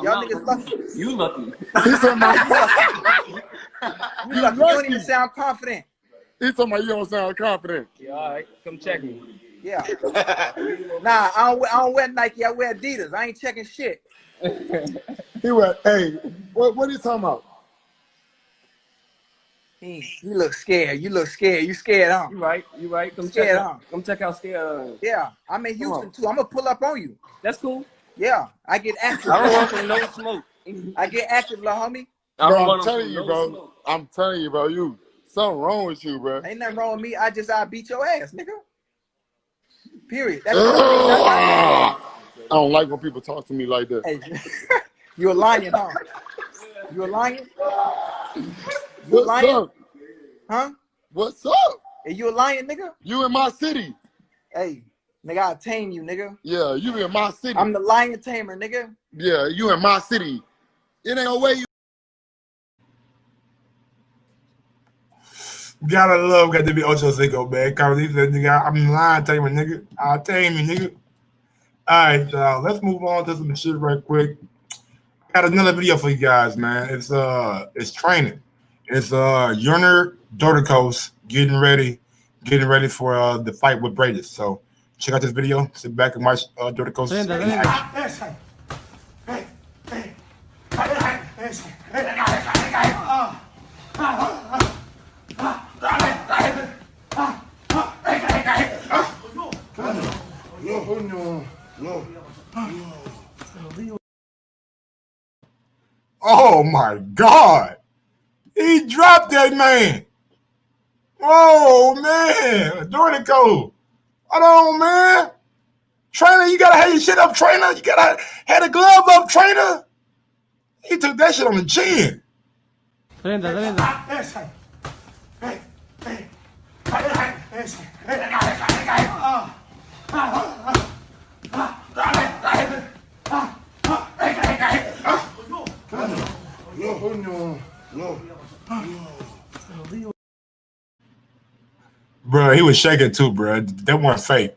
[SPEAKER 6] Y'all niggas lucky.
[SPEAKER 7] You lucky.
[SPEAKER 5] He said, man,
[SPEAKER 6] You lucky. You don't even sound confident.
[SPEAKER 5] He talking about you don't sound confident.
[SPEAKER 7] Yeah, all right. Come check me.
[SPEAKER 6] Yeah. Nah, I don't wear Nike. I wear Adidas. I ain't checking shit.
[SPEAKER 5] He went, hey, what are you talking about?
[SPEAKER 6] You look scared. You look scared. You scared, huh?
[SPEAKER 7] You right. Come
[SPEAKER 6] Scared,
[SPEAKER 7] check
[SPEAKER 6] huh?
[SPEAKER 7] out. Come check out scared.
[SPEAKER 6] Yeah. I'm in Houston, too. I'm going to pull up on you.
[SPEAKER 7] That's cool.
[SPEAKER 6] Yeah. I get active.
[SPEAKER 7] I don't want from no smoke.
[SPEAKER 6] I get active, little homie.
[SPEAKER 5] Bro, I'm telling you, bro. I'm telling you, bro. Something wrong with you, bro.
[SPEAKER 6] Ain't nothing wrong with me. I beat your ass, nigga. Period. That's
[SPEAKER 5] I don't like when people talk to me like that.
[SPEAKER 6] Hey, you're lying, huh? You're lying?
[SPEAKER 5] What's
[SPEAKER 6] lying?
[SPEAKER 5] up?
[SPEAKER 6] Huh?
[SPEAKER 5] What's up?
[SPEAKER 6] Hey, you a lying, nigga?
[SPEAKER 5] You in my city.
[SPEAKER 6] Hey, nigga, I'll tame you, nigga.
[SPEAKER 5] Yeah, you in my city.
[SPEAKER 6] I'm the lion tamer, nigga.
[SPEAKER 5] Yeah, you in my city. It ain't no way you.
[SPEAKER 1] Gotta love got to be Ocho Cinco, man. Cause he said, nigga, I'm the lion tamer, nigga. I'll tame you, nigga. All right, y'all. Let's move on to some shit right quick. Got another video for you guys, man. It's training. It's Yurner Dorticos getting ready for the fight with Bradis. So check out this video. Sit back and watch Dorticos in action. Oh my God! He dropped that man. Oh man, Dortico. Hold on, man. Trainer, you gotta have your shit up, trainer. You gotta have the glove up, trainer. He took that shit on the chin. Bro, he was shaking too, bro. That wasn't fake.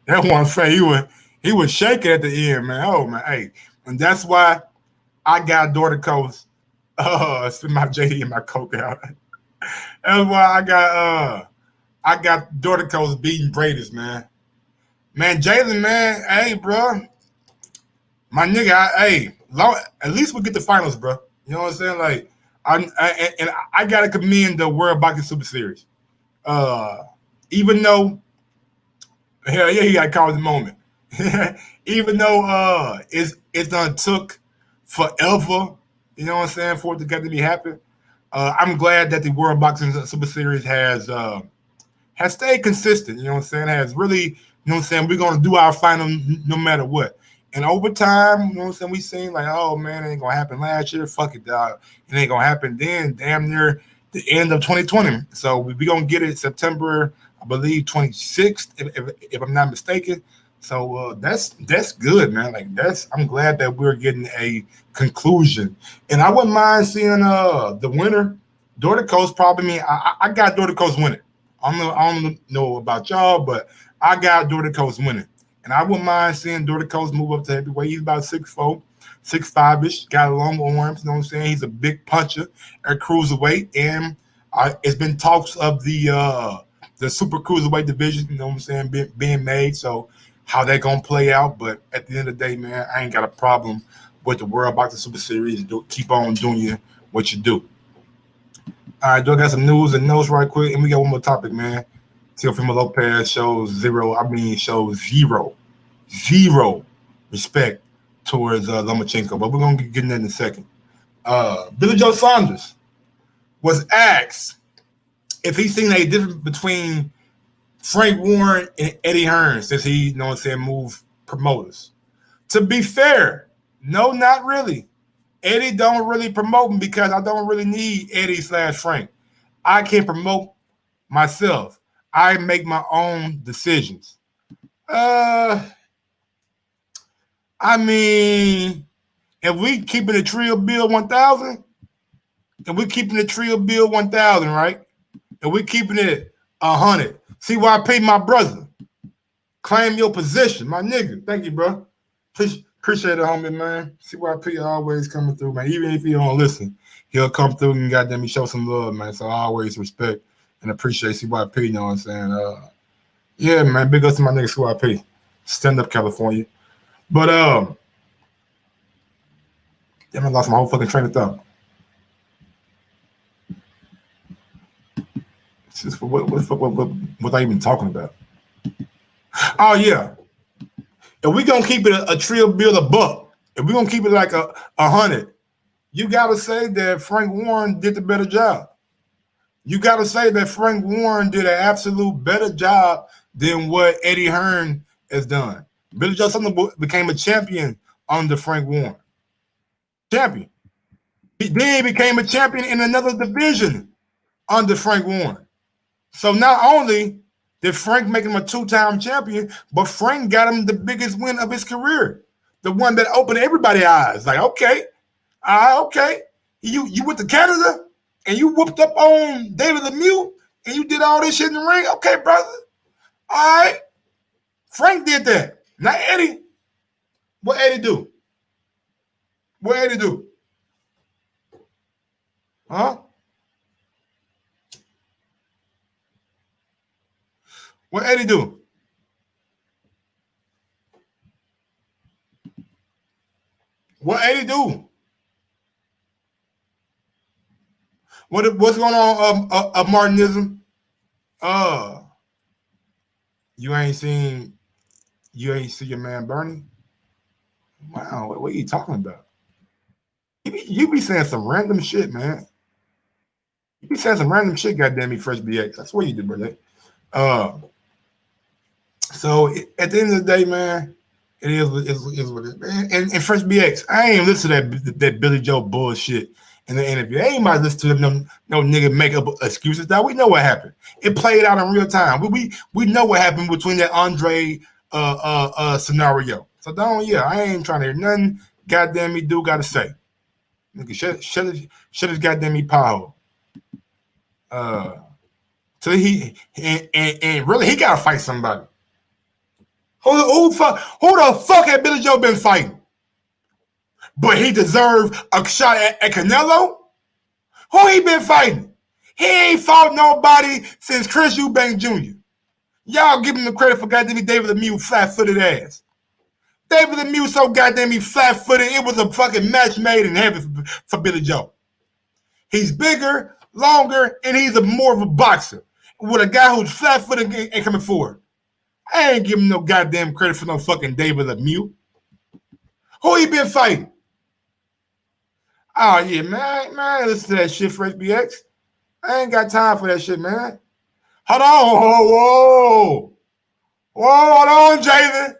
[SPEAKER 1] That wasn't fake. He was shaking at the end, man. Oh man, hey, and that's why I got Dorticos. Spit my JD and my coke out. That's why I got Dorticos beating Bradis, man. Man, Jalen, man, hey, bro, my nigga, at least we'll get the finals, bro. You know what I'm saying? Like, I gotta commend the World Boxing Super Series. Even though, hell yeah, he got caught in the moment. Even though it's done took forever, you know what I'm saying, for it to get to be happen. I'm glad that the World Boxing Super Series has stayed consistent. You know what I'm saying? Has really, you know what I'm saying, we're gonna do our final no matter what. And over time, you know what I'm saying, we seen like, oh man, it ain't gonna happen last year. Fuck it, dog. It ain't gonna happen then. Damn near the end of 2020. So we gonna get it September, I believe 26th, if I'm not mistaken. So that's good, man. Like I'm glad that we're getting a conclusion. And I wouldn't mind seeing the winner. Dorticos probably I got Dorticos winning. I don't know about y'all, but I got Dorticos winning. And I wouldn't mind seeing Dorticos move up to heavyweight. He's about 6'4", 6'5"-ish, got long arms, you know what I'm saying? He's a big puncher at cruiserweight. And it's been talks of the super cruiserweight division, you know what I'm saying, being made. So how they gonna play out. But at the end of the day, man, I ain't got a problem with the World Boxing Super Series. Keep on doing what you do. All right, do I got some news and notes right quick? And we got one more topic, man. Teofimo Lopez shows zero respect towards Lomachenko, but we're gonna get into that in a second. Billy Joe Saunders was asked if he's seen a difference between Frank Warren and Eddie Hearn since he, moved promoters. To be fair, no, not really. Eddie don't really promote him because I don't really need Eddie / Frank. I can promote myself. I make my own decisions. I mean, if we keeping the Trio Bill 1,000, right? And we keeping it 100. CYP, my brother. Claim your position, my nigga. Thank you, bro. Appreciate it, homie, man. CYP always coming through, man. Even if he don't listen, he'll come through and goddamn me show some love, man. So I always respect and appreciate CYP, you know what I'm saying? Yeah, man, big ups to my nigga CYP. Stand up, California. But damn, I lost my whole fucking train of thought. It's just for what I even talking about? Oh yeah. If we gonna keep it a Trio Bill a buck, if we gonna keep it like 100, you gotta say that Frank Warren did the better job. You gotta say that Frank Warren did an absolute better job than what Eddie Hearn has done. Billy Joe Saunders became a champion under Frank Warren. Champion. He became a champion in another division under Frank Warren. So not only did Frank make him a 2-time champion, but Frank got him the biggest win of his career. The one that opened everybody's eyes. Like, okay. Okay. You went to Canada and you whooped up on David Lemieux and you did all this shit in the ring? Okay, brother. All right. Frank did that. Not Eddie. What Eddie do? What Eddie do? Huh? What Eddie do? What Eddie do? What's going on, Martinism? You ain't seen your man Bernie? Wow, what are you talking about? You be saying some random shit, man. You be saying some random shit, goddamn me, Fresh BX. That's what you do, brother. So at the end of the day, man, it is what it is, man. And Fresh BX, I ain't listen to that Billy Joe bullshit in the interview. I ain't about to listen to them no nigga make up excuses. Now we know what happened. It played out in real time. We know what happened between that Andre scenario. So I ain't trying to hear nothing goddamn me dude gotta say. Nigga, shut his goddamn me power. So he really he gotta fight somebody. Who the fuck had Billy Joe been fighting? But he deserved a shot at Canelo? Who he been fighting? He ain't fought nobody since Chris Eubank Jr. Y'all give him the credit for goddamn David Lemieux flat-footed ass. David Lemieux so goddamn flat-footed, it was a fucking match made in heaven for Billy Joe. He's bigger, longer, and he's more of a boxer. With a guy who's flat-footed and coming forward. I ain't giving no goddamn credit for no fucking David Lemieux. Who he been fighting? Oh, yeah, man. I ain't listen to that shit, Fresh BX. I ain't got time for that shit, man. Hold on. Whoa, hold on, Jalen.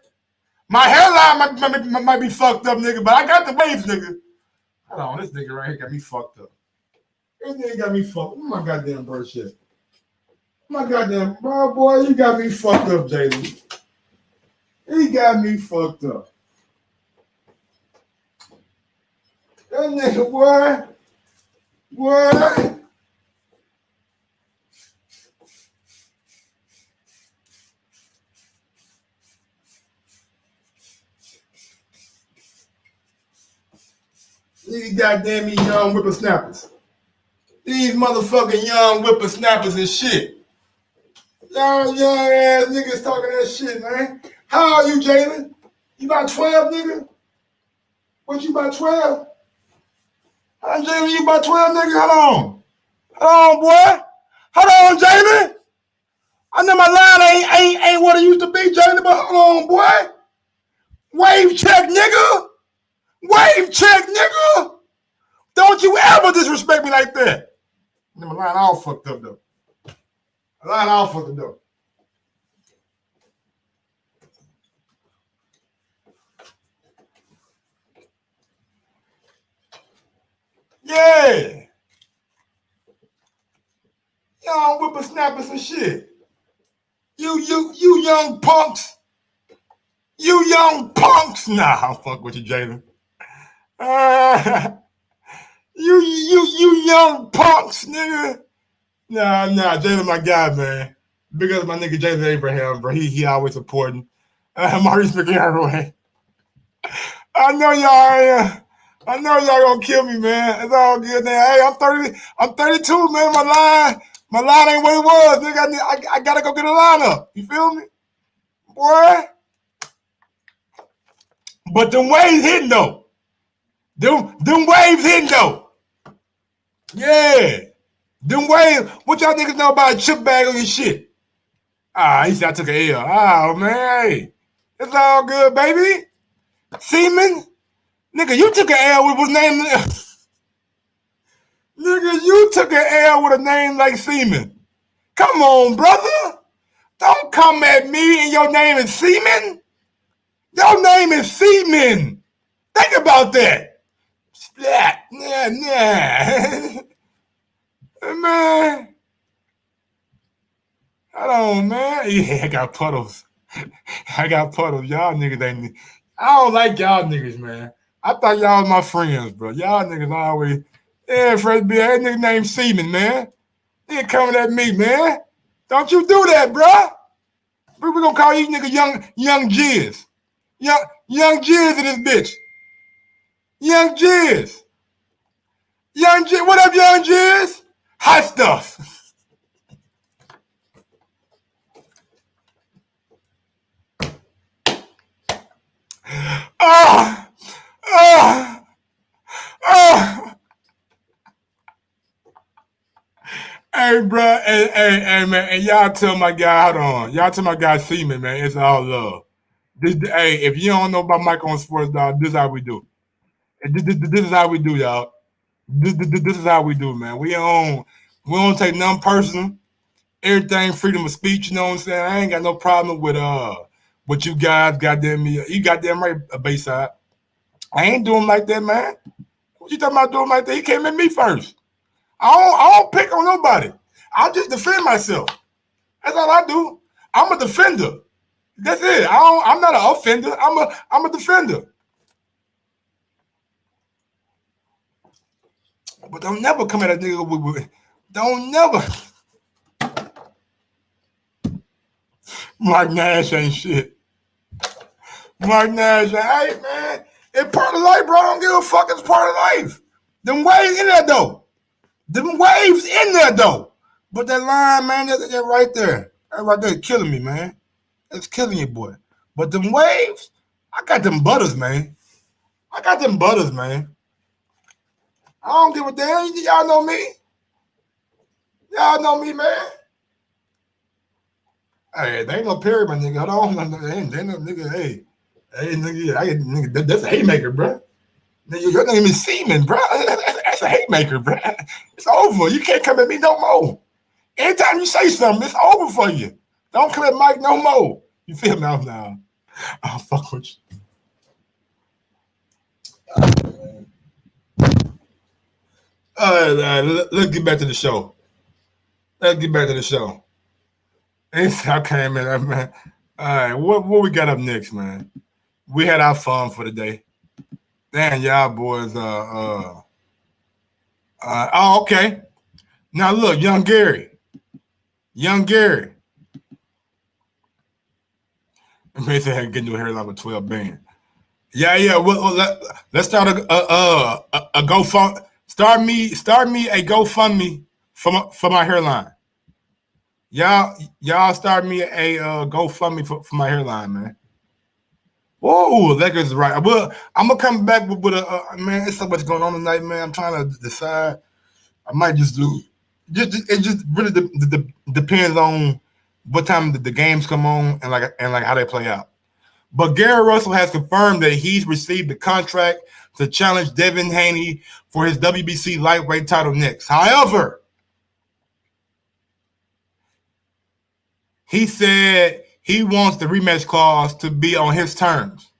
[SPEAKER 1] My hairline might be fucked up, nigga, but I got the waves, nigga. Hold on, this nigga right here got me fucked up. This nigga got me fucked up. My goddamn bird shit. My goddamn bro, boy, you got me fucked up, Jalen. He got me fucked up. That nigga, boy. These goddamn young whippersnappers. These motherfucking young whippersnappers and shit. Y'all young ass niggas talking that shit, man. How old are you, Jalen? You about 12, nigga? What, you about 12? How Jalen, you about 12, nigga? Hold on, boy. Hold on, Jalen. I know my line ain't what it used to be, Jalen, but hold on, boy. Wave check, nigga. Don't ever disrespect me like that. My line all fucked up though. My line all fucked up though. Yeah. Y'all whippersnappers and shit. You young punks. You young punks. Nah, I'll fuck with you, Jalen. You young punks, nigga. Nah, Jalen my guy, man. Big up my nigga Jalen Abraham, bro. He always supporting. Maurice McGarraway. I know y'all gonna kill me, man. It's all good now. Hey, I'm 32, man. My line ain't what it was, nigga. I gotta go get a lineup. You feel me? Boy. But them waves hitting though. Them waves hitting though. Yeah. Them waves. What y'all niggas know about a chip bag on your shit? He said I took an L. Oh, man. Hey. It's all good, baby. Seaman. Nigga, you took an L with a name. Nigga, you took an L with a name like Seaman. Come on, brother. Don't come at me and your name is Seaman. Your name is Seaman. Think about that. Splat. Nah. Man. Hold on, man. Yeah, I got puddles. Y'all niggas ain't. I don't like y'all niggas, man. I thought y'all was my friends, bro. Y'all niggas always. Yeah, Fred B. That nigga named Seaman, man. He ain't coming at me, man. Don't you do that, bro. We're gonna call you nigga young Jizz. Young Jizz in this bitch. Young Jizz. What up, Young Jizz? Hot stuff. Hey, bro. Hey, man. And y'all tell my guy, hold on. Y'all tell my guy Seaman, man. It's all love. Hey, if you don't know about Mike on Sports, dog, this is how we do. This is how we do, y'all. This is how we do, man. We don't take nothing personal. Everything freedom of speech, you know what I'm saying? I ain't got no problem with you guys, goddamn me. You goddamn right, Bayside. I ain't doing like that, man. What you talking about doing like that? He came at me first. I don't pick on nobody. I just defend myself. That's all I do. I'm a defender. That's it. I'm not an offender. I'm a defender. But don't never come at a nigga with don't never. Mark Nash ain't shit. Mark Nash, hey man, it's part of life, bro. I don't give a fuck. It's part of life. Them waves in there though. But that line, man, that right there. That right there killing me, man. It's killing you, boy. But them waves, I got them butters, man. I don't give a damn. Y'all know me. Man. Hey, they ain't no Perry, my nigga. Hold on. They ain't no nigga. Hey, nigga, that's a haymaker, bro. Nigga, your name is Seaman, bro. That's a haymaker, bro. It's over. You can't come at me no more. Anytime you say something, it's over for you. Don't come at Mike no more. You feel me? Now. I'll fuck with you. Let's get back to the show. I came in, man. All right, what we got up next, man? We had our fun for the day. Damn, y'all boys. Okay. Now look, Young Gary. I may say I can get into a hairline with 12 band. Yeah. Well, let's start a GoFundMe. Start me a GoFundMe for my hairline. Y'all start me a GoFundMe for my hairline, man. Whoa, Lakers is right. Well, I'm gonna come back with a man. There's so much going on tonight, man. I'm trying to decide. I might just do. It just really depends on what time the games come on and like how they play out. But Gary Russell has confirmed that he's received the contract to challenge Devin Haney for his WBC lightweight title next. However, he said he wants the rematch clause to be on his terms,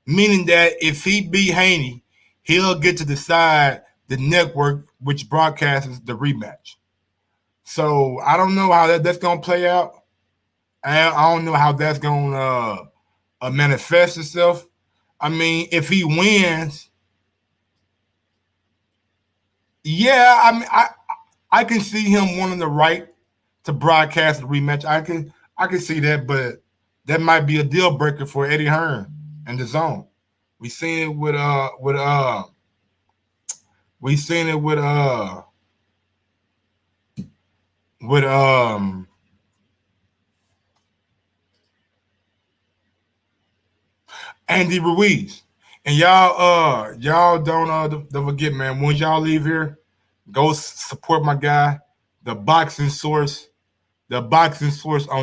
[SPEAKER 1] meaning that if he beat Haney, he'll get to decide the network which broadcasts the rematch. So I don't know how that's going to play out. I don't know how that's going to manifest itself. I mean, if he wins, yeah, I mean, I can see him wanting the right to broadcast the rematch. I can see that, but that might be a deal breaker for Eddie Hearn and the Zone. We seen it with Andy Ruiz. And y'all don't forget, man, once y'all leave here, go support my guy, the Boxing Source on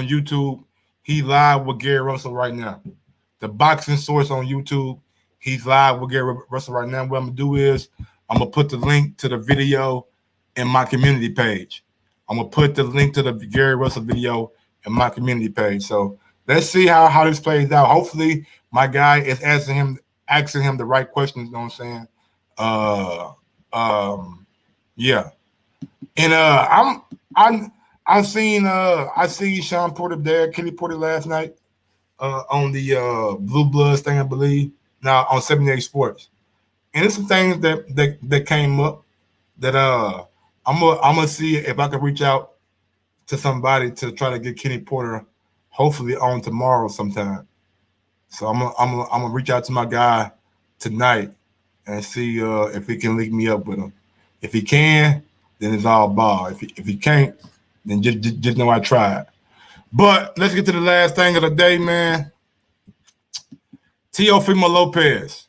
[SPEAKER 1] YouTube. He live with Gary Russell right now. The Boxing Source on YouTube. He's live with Gary Russell right now. What I'm gonna do is I'm gonna put the link to the video in my community page. I'm gonna put the link to the Gary Russell video in my community page. So let's see how this plays out. Hopefully, my guy is asking him the right questions. You know what I'm saying? Yeah. And I seen Sean Porter there, Kenny Porter last night on the Blue Bloods thing, I believe. Now on 78 Sports, and there's some things that came up that I'm gonna see if I can reach out to somebody to try to get Kenny Porter hopefully on tomorrow sometime. So I'm gonna reach out to my guy tonight and see if he can link me up with him. If he can, then it's all ball. If he can't, then just know I tried. But let's get to the last thing of the day, man. Teofimo Lopez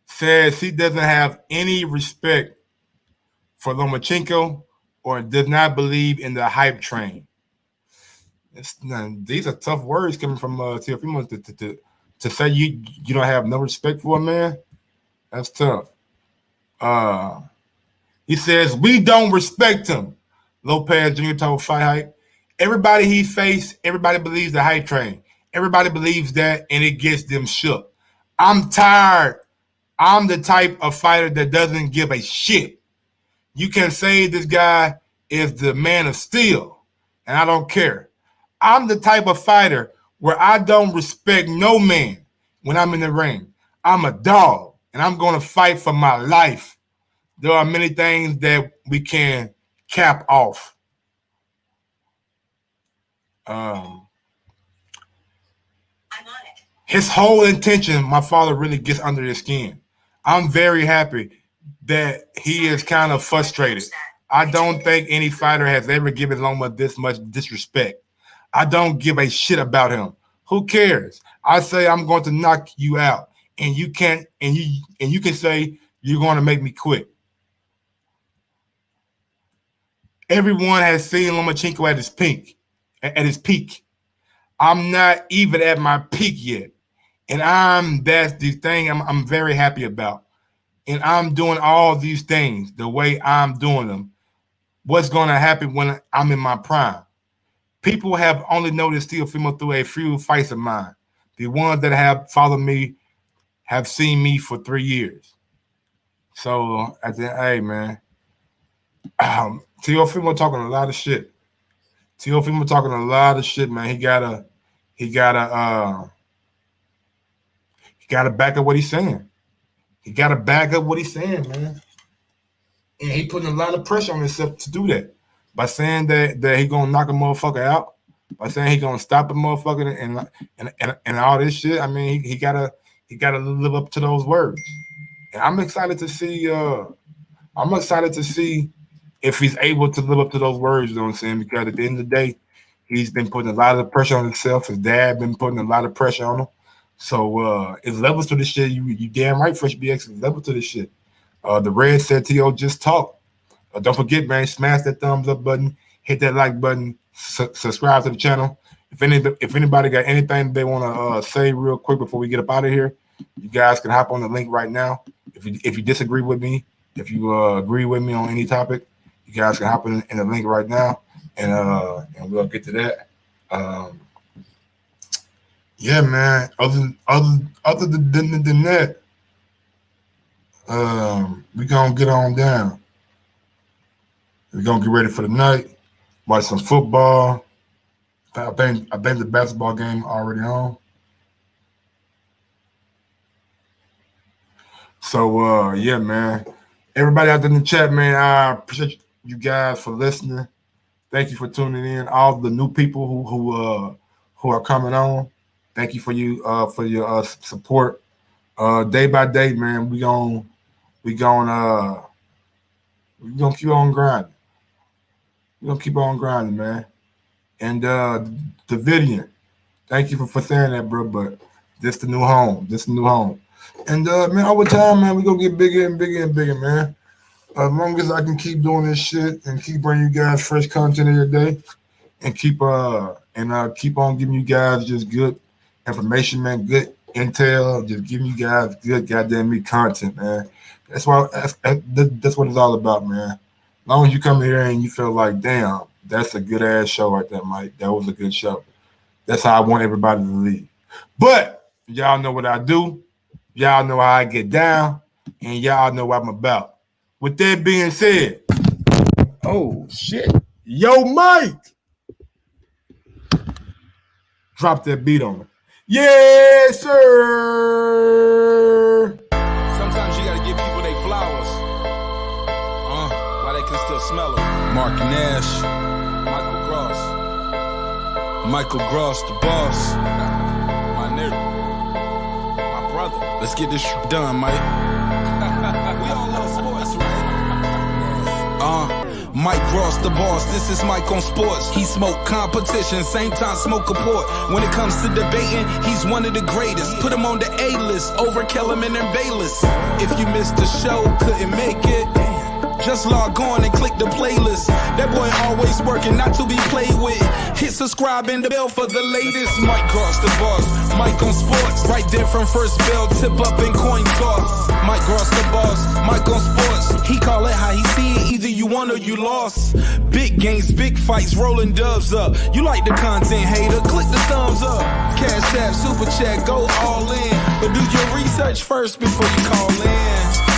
[SPEAKER 1] says he doesn't have any respect for Lomachenko or does not believe in the hype train. These are tough words coming from Teofimo to say you don't have no respect for a man. That's tough. He says, we don't respect him. Lopez Jr. told Fight Hype. Everybody he faced, everybody believes the hype train. Everybody believes that, and it gets them shook. I'm tired. I'm the type of fighter that doesn't give a shit. You can say this guy is the man of steel, and I don't care. I'm the type of fighter where I don't respect no man when I'm in the ring. I'm a dog, and I'm going to fight for my life. There are many things that we can cap off. His whole intention, my father really gets under his skin. I'm very happy that he is kind of frustrated. I don't think any fighter has ever given Loma this much disrespect. I don't give a shit about him. Who cares? I say I'm going to knock you out, and you can't, and you can say you're going to make me quit. Everyone has seen Lomachenko at his peak. I'm not even at my peak yet. And that's the thing I'm very happy about. And I'm doing all these things the way I'm doing them. What's going to happen when I'm in my prime? People have only noticed Teofimo through a few fights of mine. The ones that have followed me have seen me for 3 years. So I said, hey, man, Teofimo talking a lot of shit. Teofimo talking a lot of shit, man. He gotta back up what he's saying. He gotta back up what he's saying, man. And he putting a lot of pressure on himself to do that by saying that he gonna knock a motherfucker out, by saying he gonna stop a motherfucker and all this shit. I mean, he gotta live up to those words. And I'm excited to see. I'm excited to see if he's able to live up to those words. You know what I'm saying? Because at the end of the day, he's been putting a lot of pressure on himself. His dad been putting a lot of pressure on him. So it's levels to this shit. You damn right, Fresh BX is level to this shit. The Red said T.O. just talk. Don't forget, man, smash that thumbs up button, hit that like button, subscribe to the channel. If anybody got anything they want to say real quick before we get up out of here, you guys can hop on the link right now if you disagree with me, if you agree with me on any topic, you guys can hop in the link right now, and we'll get to that. Yeah, man. Other than that, we gonna get on down. We're gonna get ready for the night. Watch some football. I think the basketball game already on. So yeah, man. Everybody out there in the chat, man, I appreciate you guys for listening. Thank you for tuning in. All the new people who are coming on. Thank you for your support. Day by day, man, we gonna keep on grinding. We're gonna keep on grinding, man. And Davidian, thank you for saying that, bro. But this the new home. And man, over time, man, we gonna get bigger and bigger and bigger, man. As long as I can keep doing this shit and keep bringing you guys fresh content every day, and keep on giving you guys just good information, man, good intel, just giving you guys good goddamn me content, man. That's what it's all about, man. As long as you come here and you feel like, damn, that's a good ass show right there, Mike. That was a good show. That's how I want everybody to leave. But y'all know what I do. Y'all know how I get down, and y'all know what I'm about. With that being said, oh shit, yo, Mike, drop that beat on me. Yes, sir.
[SPEAKER 2] Sometimes you gotta give people their flowers. While they can still smell them. Mark Nash, Michael Gross, the boss. My nigga, my brother. Let's get this shit done, Mike. We all love sports, right? Mike Gross, the boss. This is Mike on sports. He smoke competition, same time smoke a port. When it comes to debating, he's one of the greatest. Put him on the A-list over Kellerman and Bayless. If you missed the show, couldn't make it, just log on and click the playlist. That boy always working, not to be played with. Hit subscribe and the bell for the latest. Mike Gross, the boss. Mike on sports. Right there from first bell, tip up and coin toss. Mike Gross, the boss. Mike on sports. He call it how he see it. Either you won or you lost. Big games, big fights, rolling dubs up. You like the content, hater? Click the thumbs up. Cashapp, super chat, go all in. But do your research first before you call in.